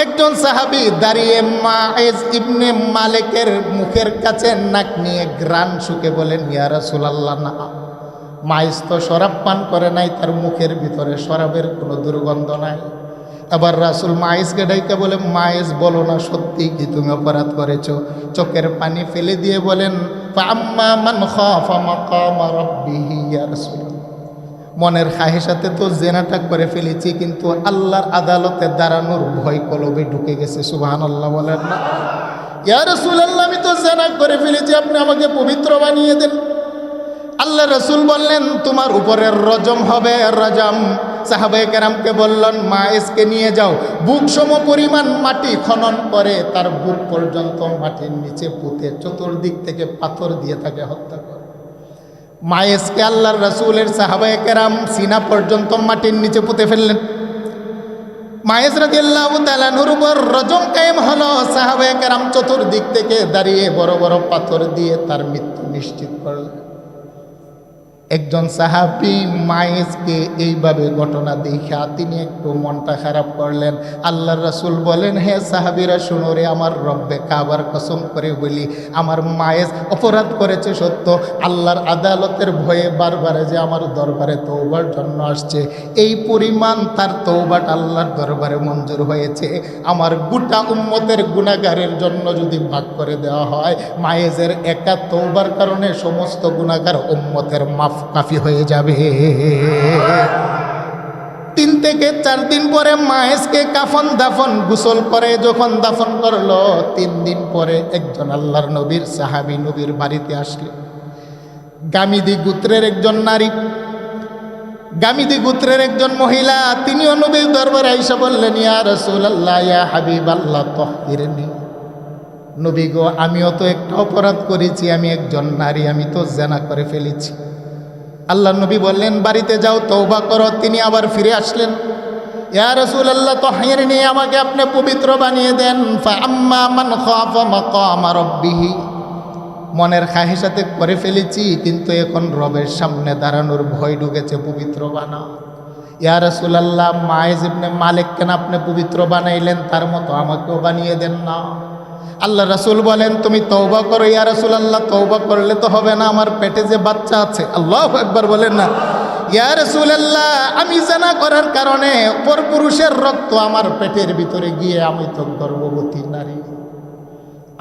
একজন সাহাবী দাঁড়িয়ে মাইজ ইবনে মালিকের মুখের কাছে নাক নিয়ে গ্রান শুকে বলেন, ইয়া রাসূলুল্লাহ, না, মাইজ তো শরাব পান করে নাই, তার মুখের ভিতরে শরাবের কোনো দুর্গন্ধ নাই। আবার রাসূল মাইজকে ডাইকে বলে, মাইজ বলো না, সত্যি কি তুমি অপরাধ করেছ? চোখের পানি ফেলে দিয়ে বলেন, ফাআম্মা মান খাফা মাকামা রাব্বিহি ইয়া রাসূলুল্লাহ, মনের খাহেসাতে তো জেনাটা করে ফেলেছি, কিন্তু আল্লাহর আদালতে দাঁড়ানোর ভয় কলবে ঢুকে গেছে। সুবহানাল্লাহ বলেন না? ইয়া রাসূলুল্লাহ, আমি তো জেনা করে ফেলেছি, আপনি আমাকে পবিত্র বানিয়ে দেন। আল্লাহ রাসূল বললেন, তোমার উপরে রজম হবে, রজম। সাহাবায়ে কেরামকে বললেন, মায়েসকে নিয়ে যাও, বুক সম পরিমাণ মাটি খনন করে তার বুক পর্যন্ত মাটির নিচে পুঁতে চতুর্দিক থেকে পাথর দিয়ে তাকে হত্যা করে। মায়েসকে আল্লাহর রাসূলের সাহাবায়ে কেরাম সিনা পর্যন্ত মাটির নিচে পুঁতে ফেললেন। মায়েস রাদিয়াল্লাহু তাআলা আনহুর উপর রজম কায়েম হলো। সাহাবায়ে কেরাম চতুর্দিক থেকে দাঁড়িয়ে বড় বড় পাথর দিয়ে তার মৃত্যু নিশ্চিত করলেন। একজন সাহাবী মায়েসকে এইভাবে ঘটনা দেখা তিনি একটু মনটা খারাপ করলেন। আল্লাহর রাসূল বলেন, হে সাহাবীরা শুনো রে, আমার রব্বে কাবার কসম করে বলি, আমার মায়েস অপরাধ করেছে সত্য, আল্লাহর আদালতের ভয়ে বারবার যে আমার দরবারে তওবার জন্য আসছে, এই পরিমাণ তার তওবাটা আল্লাহর দরবারে মঞ্জুর হয়েছে। আমার গোটা উম্মতের গুনাহগারের জন্য যদি ভাগ করে দেওয়া হয়, মায়েজের একা তওবার কারণে সমস্ত গুনাহগার উম্মতের মাফি হয়ে যাবে। 3 থেকে 4 দিন পরে মায়েসকে কাফন দাফন গোসল করে যখন দাফন করলো, 3 দিন পরে একজন আল্লাহর নবীর সাহাবী নবীর বাড়িতে আসলে, গামিদি গোত্রের একজন নারী, গামিদি গোত্রের একজন মহিলা, তিনিও নবীর দরবারে আইসা বললেন, ইয়া রাসূলুল্লাহ, ইয়া হাবিবাল্লাহ, তাহহিরনি। নবী গো, আমিও তো একটা অপরাধ করেছি, আমি একজন নারী, আমি তো জিনা করে ফেলেছি। আল্লাহ নবী বললেন, বাড়িতে যাও, তওবা করো। তিনি আবার ফিরে আসলেন, ইয়া রাসূলুল্লাহ, তাহহিরনি, আমাকে আপনি পবিত্র বানিয়ে দেন। ফাআম্মা মান খাফা মাকামা রাব্বিহি, মনের খাহেসাতে করে ফেলেছি, কিন্তু এখন রবের সামনে দাঁড়ানোর ভয় ঢুকেছে, পবিত্র বানাও। ইয়া রাসূলুল্লাহ, মায়েজ ইবনে মালিক কেন আপনি পবিত্র বানাইলেন, তার মতো আমাকেও বানিয়ে দেন না। আল্লাহ রাসূল বলেন, তুমি তওবা করো। ইয়া রাসূলুল্লাহ, তওবা করলে তো হবে না, আমার পেটে যে বাচ্চা আছে। আল্লাহু আকবার বলেন না? ইয়া রাসূলুল্লাহ, আমি জিনা করার কারণে পরপুরুষের রক্ত আমার পেটের ভিতরে গিয়ে আমি তো গর্ভবতী নারী,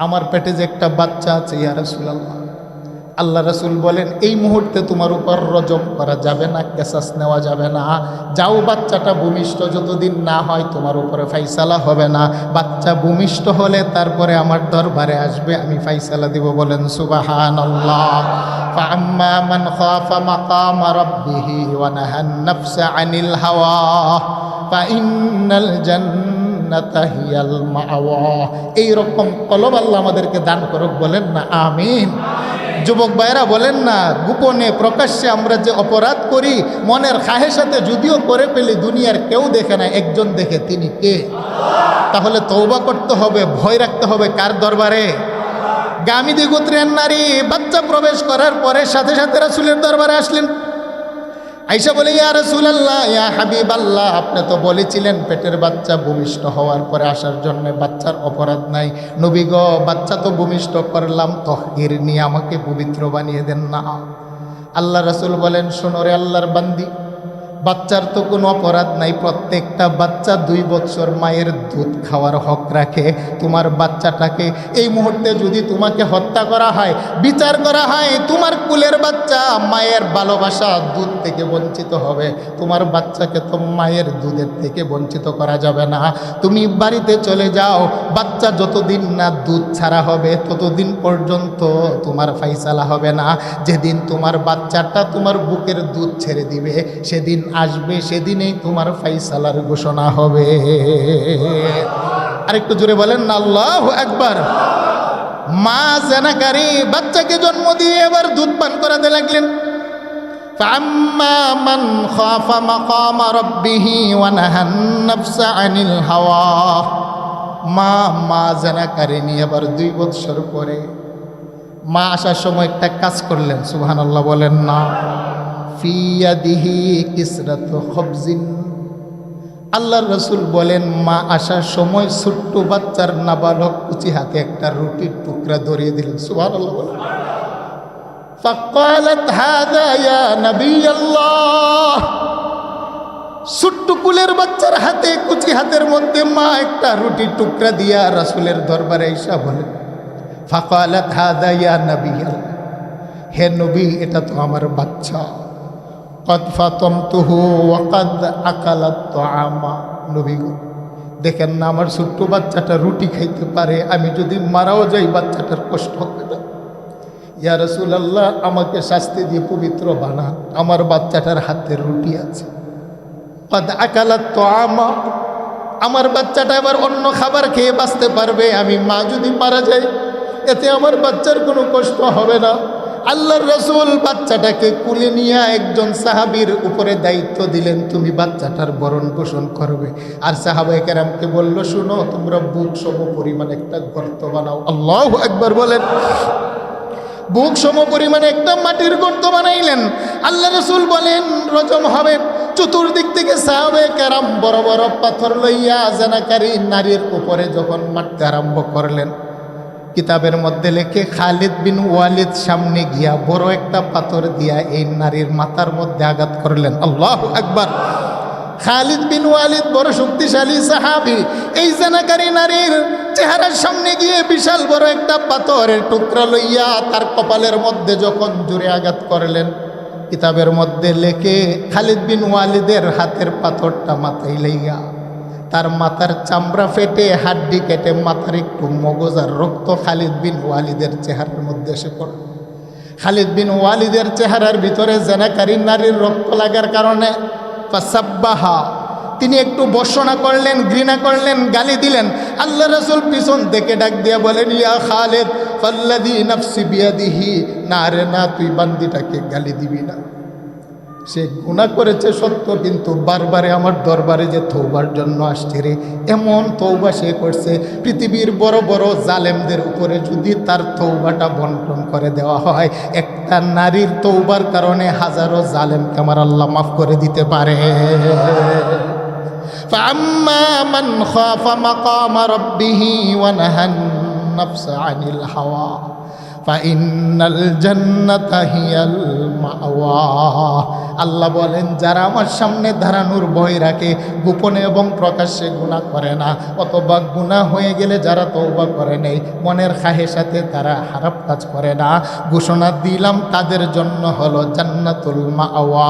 আমার পেটে যে একটা বাচ্চা আছে। ইয়া রাসূলুল্লাহ, আল্লাহ রাসূল বলেন, এই মুহূর্তে তোমার উপর রজম করা যাবে না, কেসাস নেওয়া যাবে না। যাও, বাচ্চাটা ভূমিষ্ঠ যতদিন না হয় তোমার উপরে ফাইসালা হবে না। বাচ্চা ভূমিষ্ঠ হলে তারপরে আমার দরবারে আসবে, আমি ফাইসালা দিব। বলেন সুবহানাল্লাহ। ফাআম্মা মান খাফা মাকামা রাব্বিহি ওয়া নাহান নাফসা আনিল হাওয়া ফাইন্নাল জান্নাতা হিয়াল মাওয়া। এইরকম কলব আল্লাহ আমাদেরকে দান করুক। বলেন না আমিন? যুবক ভাইরা বলেন না, গোপনে প্রকাশ্যে আমরা যে অপরাধ করি, মনের খাহেসাতে যদিও করে ফেলি, দুনিয়ার কেউ দেখে না, একজন দেখে, তিনি কে? তাহলে তওবা করতে হবে, ভয় রাখতে হবে কার দরবারে? গামিদি গোত্রের নারী বাচ্চা প্রবেশ করার পরে সাথে সাথে রাসূলের দরবারে আসলেন। আয়েশা বলে, ইয়া রাসূলুল্লাহ, ইয়া হাবিবাল্লাহ, আপনি তো বলেছিলেন পেটের বাচ্চা ভূমিষ্ঠ হওয়ার পরে আসার জন্য, বাচ্চার অপরাধ নাই। নবী গো, বাচ্চা তো ভূমিষ্ঠ করলাম, তাহহিরনি, আমাকে পবিত্র বানিয়ে দেন না। আল্লাহ রাসূল বলেন, শোনো রে আল্লাহর বান্দি, বাচ্চার তো কোনো অপরাধ নাই, প্রত্যেকটা বাচ্চা 2 বছর মায়ের দুধ খাওয়ার হক রাখে। তোমার বাচ্চাটাকে এই মুহূর্তে যদি তোমাকে হত্যা করা হয়, বিচার করা হয়, তোমার কুলের বাচ্চা মায়ের ভালোবাসা দুধ থেকে বঞ্চিত হবে। তোমার বাচ্চাকে তো মায়ের দুধের থেকে বঞ্চিত করা যাবে না। তুমি বাড়িতে চলে যাও, বাচ্চা যতদিন না দুধ ছাড়া হবে ততদিন পর্যন্ত তোমার ফাইসালা হবে না। যেদিন তোমার বাচ্চাটা তোমার বুকের দুধ ছেড়ে দিবে, সেদিন আসবে, সেদিনেই তোমার ফাইসালার ঘোষণা হবে। আরেকটু জোরে বলেন না আল্লাহু আকবার। মা জিনাকারী বাচ্চাকে জন্ম দিয়ে এবার দুধ পান করাতে লাগলেন। ফাআম্মা মান খাফা মাকামা রাব্বিহি ওয়া নাহান নাফসা আনিল হাওয়া। মা জিনাকারী নিয়ে এবার 2 বছর পরে মা আসার সময় একটা কাজ করলেন। সুবহানাল্লাহ বলেন না? ফি ইয়াদিহি কিসরাতু খবজিন, আল্লাহর রাসূল বলেন, মা আসার সময় ছোট্ট বাচ্চার নাবালক কুচি হাতে একটা রুটির টুকরা ধরিয়ে দিলেন। সুবহানাল্লাহ বলেন। ফাকালাত হাযা ইয়া নবী আল্লাহ, ছোট্ট কুলের বাচ্চার হাতে কুচি হাতের মধ্যে মা একটা রুটির টুকরা দিয়া রাসূলের দরবারে এসে বলেন, ফাকালাত হাযা ইয়া নবী আল্লাহ, হে নবী এটা তো আমার বাচ্চা। কদ ফাতামতুহু ওয়া কদ আকালাত তাআমা, নবী গো দেখেন না আমার ছোট্ট বাচ্চাটা রুটি খাইতে পারে, আমি যদি মারাও যাই বাচ্চাটার কষ্ট হবে না। ইয়া রাসূলুল্লাহ আমাকে শাস্তি দিয়ে পবিত্র বানান, আমার বাচ্চাটার হাতে রুটি আছে। কদ আকালাত তাআমা, আমার বাচ্চাটা এবার অন্য খাবার খেয়ে বাঁচতে পারবে, আমি মা যদি মারা যাই এতে আমার বাচ্চার কোনো কষ্ট হবে না। আল্লাহর রাসূল বাচ্চাটাকে কুলে নিয়ে একজন সাহাবীর উপরে দায়িত্ব দিলেন, তুমি বাচ্চাটার ভরণ পোষণ করবে। আর সাহাবায়ে কেরামকে বলল, শুনো তোমরা বুক সম পরিমাণ একটা গর্ত বানাও। আল্লাহু আকবার বলেন। বুক সম পরিমাণে একটা মাটির গর্ত বানাইলেন। আল্লাহ রাসূল বলেন রজম হবে। চতুর্দিক থেকে সাহাবায়ে কেরাম বড় বড় পাথর লইয়া জানাকারী নারীর উপরে যখন মারতে আরম্ভ করলেন, কিতাবের মধ্যে লেখে খালিদ বিন ওয়ালিদ সামনে গিয়া বড় একটা পাথর দিয়া এই নারীর মাথার মধ্যে আঘাত করলেন। আল্লাহু আকবার। খালিদ বিন ওয়ালিদ বড় শক্তিশালী সাহাবী, এই জানাকারী নারীর চেহারার সামনে গিয়ে বিশাল বড় একটা পাথরের টুকরা লইয়া তার কপালের মধ্যে যখন জোরে আঘাত করলেন, কিতাবের মধ্যে লেখে খালিদ বিন ওয়ালিদের হাতের পাথরটা মাথায় লইয়া তার মাথার চামড়া ফেটে হাড্ডি কেটে মাথার একটু মগজ আর রক্ত খালিদ বিন ওয়ালিদের চেহারার মধ্যে এসে পড়ল। খালিদ বিন ওয়ালিদের চেহারার ভিতরে জানাকারী নারীর রক্ত লাগার কারণে ফাসাব্বাহা, তিনি একটু বর্ষণা করলেন, ঘৃণা করলেন, গালি দিলেন। আল্লাহ রাসূল পিছন থেকে ডাক দিয়া বলেন, ইয়া খালিদ ফাল্লাযী নাফসি বিয়াদিহি, না রে না, তুই বান্দিটাকে গালি দিবি না। সে গুনাহ করেছে সত্য, কিন্তু বারবারে আমার দরবারে যে তওবার জন্য আসছে রে, এমন তওবা সে করছে, পৃথিবীর বড় বড় জালেমদের উপরে যদি তার তওবাটা বন্টন করে দেওয়া হয়, একটা নারীর তওবার কারণে হাজারো জালেমকে আমার আল্লাহ মাফ করে দিতে পারে। ফাআম্মা মান খাফা মাকামা রাব্বিহি ওয়া নাহান নাফসা আনিল হাওয়া ফাইন্নাল জান্নাতা হিয়াল মাওয়া। আল্লাহ বলেন, যারা আমার সামনে দাঁড়ানোর ভয় রাখে, গোপনে এবং প্রকাশ্যে গুনাহ করে না, অথবা গুনাহ হয়ে গেলে যারা তওবা করে নেই, মনের খাহেসাতে তারা খারাপ কাজ করে না, ঘোষণা দিলাম তাদের জন্য হলো জান্নাতুল মাওয়া।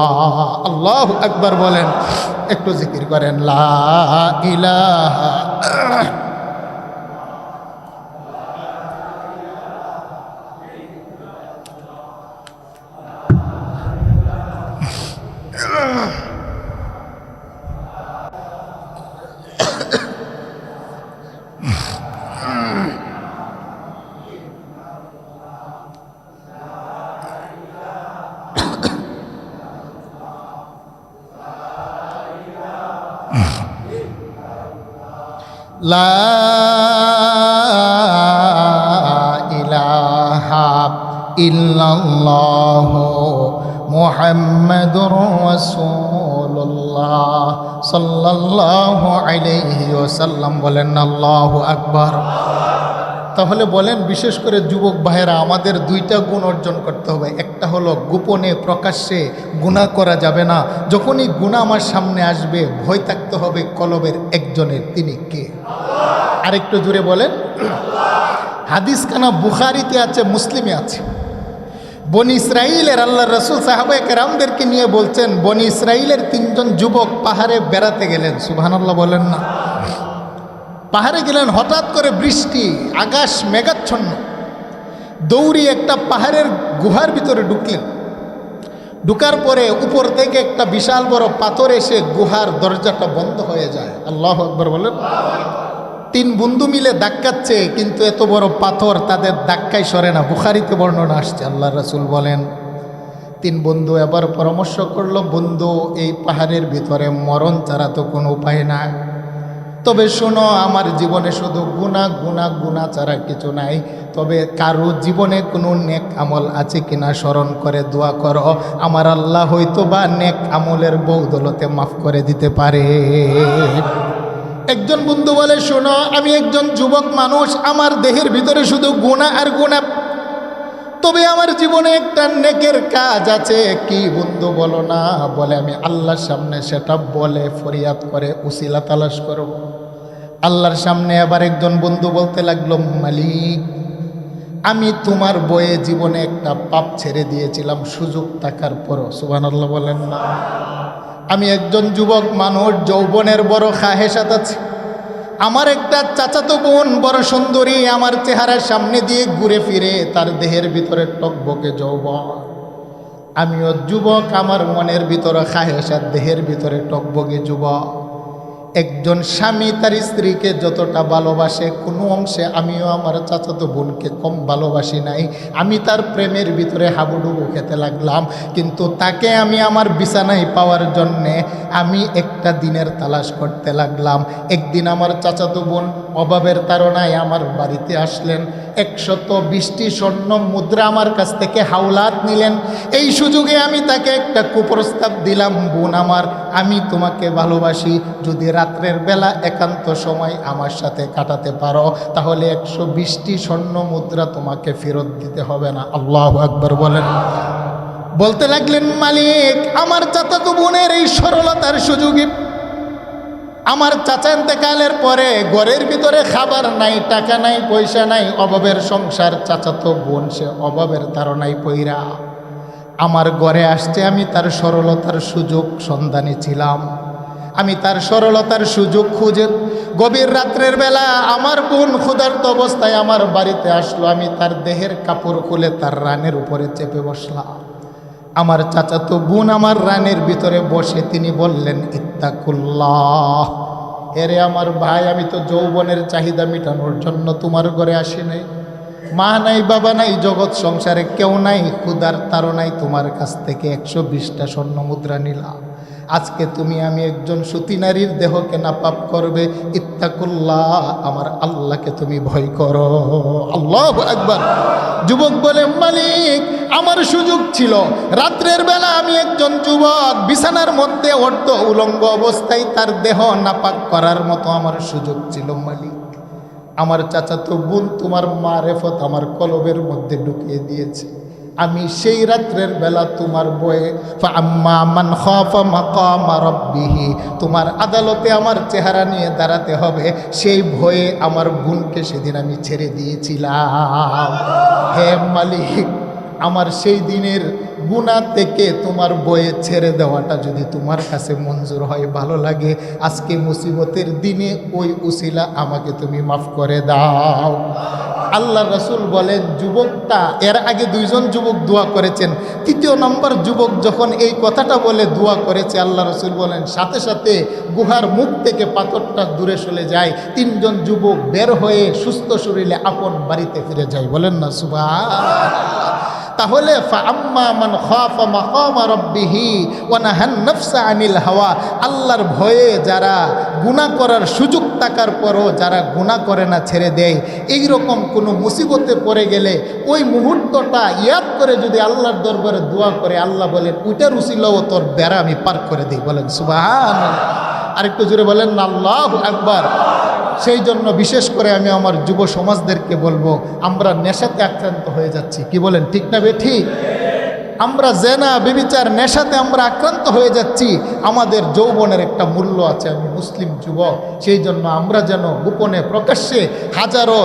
আল্লাহু আকবার বলেন। একটু জিকির করেন লা ইলাহা লা ইলাহা ইল্লাল্লাহু মুহাম্মাদুর রাসূলুল্লাহ সাল্লাল্লাহু আলাইহি ওয়াসাল্লাম। বলেন আল্লাহু আকবার। তাহলে বলেন, বিশেষ করে যুবক ভাইয়েরা, আমাদের দুইটা গুণ অর্জন করতে হবে। একটা হলো গোপনে প্রকাশ্যে গুনাহ করা যাবে না। যখনই গুনাহ আমার সামনে আসবে ভয় থাকতে হবে কলবের একজনের, তিনি কে? আরেকটু জুড়ে বলেন। হাদিস কানা বুখারীতে আছে, মুসলিমে আছে। বনি ইসরাইলের আল্লাহর রাসূল সাহাবায়ে কেরামদেরকে নিয়ে বলছেন, বনি ইসরাইলের 3 জন যুবক পাহাড়ে বেড়াতে গেলেন। সুবহানাল্লাহ বলেন না। পাহাড়ে গেলেন, হঠাৎ করে বৃষ্টি, আকাশ মেঘাচ্ছন্ন। দৌড়িয়ে একটা পাহাড়ের গুহার ভিতরে ঢুকলেন। ঢুকার পরে উপর থেকে একটা বিশাল বড় পাথর এসে গুহার দরজাটা বন্ধ হয়ে যায়। আল্লাহু আকবার বলেন। 3 বন্ধু মিলে ধাক্কাচ্ছে, কিন্তু এত বড় পাথর তাদের ধাক্কায় সরে না। বুখারীতে বর্ণনা আসছে। আল্লাহর রাসূল বলেন, 3 বন্ধু এবার পরামর্শ করলো, বন্ধু এই পাহাড়ের ভিতরে মরণ ছাড়া তো কোনো উপায় নাই। তবে শোনো, আমার জীবনে শুধু গুনাহ গুনাহ গুনাহ ছাড়া কিছু নাই। তবে কারো জীবনে কোনো নেক আমল আছে কিনা স্মরণ করে দোয়া করো, আমার আল্লাহ হয়তো বা নেক আমলের বদৌলতে মাফ করে দিতে পারে। একজন বন্ধু বলে, শোনো, আমি একজন যুবক মানুষ, আমার দেহের ভিতরে শুধু গুনাহ আর গুনাহ, তবে আমার জীবনে একটা নেকের কাজ আছে। কি বন্ধু বলো না? বলে, আমি আল্লাহর সামনে সেটা বলে ফরিয়াদ করে উসিলা তালাশ করব। আল্লাহর সামনে আবার একজন বন্ধু বলতে লাগলো, মালিক, আমি তোমার বয়ে জীবনে একটা পাপ ছেড়ে দিয়েছিলাম সুযোগ থাকার পরও। সুবহানাল্লাহ বলেন না? আমি একজন যুবক মানুষ, যৌবনের বড় খাহেসাত আছে। আমার একটা চাচাতো বোন বড় সুন্দরী, আমার চেহারার সামনে দিয়ে ঘুরে ফিরে, তার দেহের ভিতরে টকবকে যৌবন। আমিও যুবক, আমার মনের ভিতরে খাহেসাত, দেহের ভিতরে টকবকে যুবক। একজন স্বামী তার স্ত্রীকে যতটা ভালোবাসে, কোনো অংশে আমিও আমার চাচাতো বোনকে কম ভালোবাসি নাই। আমি তার প্রেমের ভিতরে হাবুডুবু খেতে লাগলাম, কিন্তু তাকে আমি আমার বিছানায় পাওয়ার জন্যে আমি একটা দিনের তালাশ করতে লাগলাম। একদিন আমার চাচাতো বোন অভাবের তাড়নায় আমার বাড়িতে আসলেন, 120টি স্বর্ণ মুদ্রা আমার কাছ থেকে হাওলাত নিলেন। এই সুযোগে আমি তাকে একটা কুপ্রস্তাব দিলাম, বোন আমার, আমি তোমাকে ভালোবাসি, যদি রাত্রের বেলা একান্ত সময় আমার সাথে কাটাতে পারো তাহলে 120টি স্বর্ণ মুদ্রা তোমাকে ফেরত দিতে হবে না। আল্লাহু আকবার বলেন। বলতে লাগলেন, মালিক, আমার চাচাতো বোনের এই সরলতার সুযোগে আমার চাচা ইন্তেকালের পরে ঘরের ভিতরে খাবার নাই, টাকা নাই, পয়সা নাই, অভাবের সংসার। চাচাতো বোন সে অভাবের তাড়নায় পইরা আমার ঘরে আসছে। আমি তার সরলতার সুযোগ সন্ধানে ছিলাম, আমি তার সরলতার সুযোগ খুঁজে গভীর রাত্রের বেলা আমার বোন ক্ষুধার্ত অবস্থায় আমার বাড়িতে আসলো। আমি তার দেহের কাপড় খুলে তার রানের উপরে চেপে বসলাম। আমার চাচাতো বোন আমার রানের ভিতরে বসে তিনি বললেন, ইত্তাকুল্লাহ, এরে আমার ভাই, আমি তো যৌবনের চাহিদা মেটানোর জন্য তোমার ঘরে আসি নাই। মা নাই, বাবা নাই, জগৎ সংসারে কেউ নাই, ক্ষুধার তাড়নায় তোমার কাছ থেকে 120টা স্বর্ণ মুদ্রা নিলাম। আজকে তুমি আমি একজন সতী নারীর দেহকে নাপাক করবে। ইত্তাকুল্লাহ, আমার আল্লাহকে তুমি ভয় করো। আল্লাহু আকবার। যুবক বলে, মালিক, আমার সুযোগ ছিল রাত্রের বেলা আমি একজন যুবক বিছানার মধ্যে অর্ধ উলঙ্গ অবস্থায় তার দেহ নাপাক করার মতো আমার সুযোগ ছিল। মালিক, আমার চাচাতো বোন তোমার মারেফত আমার কলবের মধ্যে ঢুকিয়ে দিয়েছে। আমি সেই রাত্রের বেলা তোমার বয়ে ফাআম্মা মান খাফা মাকামা রাব্বিহি, তোমার আদালতে আমার চেহারা নিয়ে দাঁড়াতে হবে, সেই ভয়ে আমার বোনকে সেদিন আমি ছেড়ে দিয়েছিলাম। হে মালিক, আমার সেই দিনের গুনাহ থেকে তোমার বয়ে ছেড়ে দেওয়াটা যদি তোমার কাছে মঞ্জুর হয়, ভালো লাগে, আজকে মুসিবতের দিনে ওই উসিলা আমাকে তুমি মাফ করে দাও। আল্লাহ রাসূল বলেন, যুবকটা, এর আগে 2জন যুবক দোয়া করেছেন, 3য় নম্বর যুবক যখন এই কথাটা বলে দোয়া করেছে, আল্লাহ রাসূল বলেন সাথে সাথে গুহার মুখ থেকে পাথরটা দূরে সরে যায়। 3জন যুবক বের হয়ে সুস্থ শরীরে আপন বাড়িতে ফিরে যায়। বলেন না সুবহানাল্লাহ। তাহলে ফাআম্মা মান খাফা মাকামা রাব্বিহি ওয়া নাহান নাফসা আনিল হাওয়া, আল্লাহর ভয়ে যারা গুনাহ করার সুযোগ থাকার পরও যারা গুনাহ করে না, ছেড়ে দেয়, এই রকম কোনো মুসিবতে পড়ে গেলে ওই মুহূর্তটা ইয়াদ করে যদি আল্লাহর দরবারে দোয়া করে, আল্লাহ বলেন ওইটার উসিলাও তোর বেড়া আমি পার করে দিই। বলেন সুবহানাল্লাহ। আরেকটু জোরে বলেন না আল্লাহু আকবার। সেই জন্য বিশেষ করে আমি আমার যুব সমাজদেরকে বলবো, আমরা নেশাতে আক্রান্ত হয়ে যাচ্ছি। কি বলেন, ঠিক না ঠিক? আমরা জেনা ব্যভিচার নেশাতে আমরা আক্রান্ত হয়ে যাচ্ছি। আমাদের যৌবনের একটা মূল্য আছে, আমি মুসলিম যুবক, সেই জন্য আমরা যেন গোপনে প্রকাশ্যে হাজারো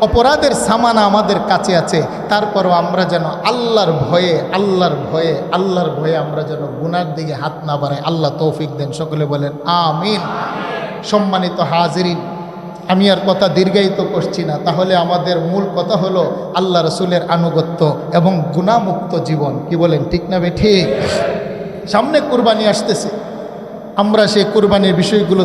অপরাধের সামানা আমাদের কাছে আছে, তারপরও আমরা যেন আল্লাহর ভয়ে আমরা যেন গুনার দিকে হাত না বাড়াই। আল্লাহ তৌফিক দেন। সকলে বলেন আমিন। সম্মানিত হাজিরিন, আমি আর কথা দীর্ঘায়িত করছি না। তাহলে আমাদের মূল কথা হলো আল্লাহ রসুলের আনুগত্য এবং গুনাহমুক্ত জীবন। কি বলেন, ঠিক না ঠিক? সামনে কুরবানি আসতেছে, আমরা সেই কুরবানির বিষয়গুলো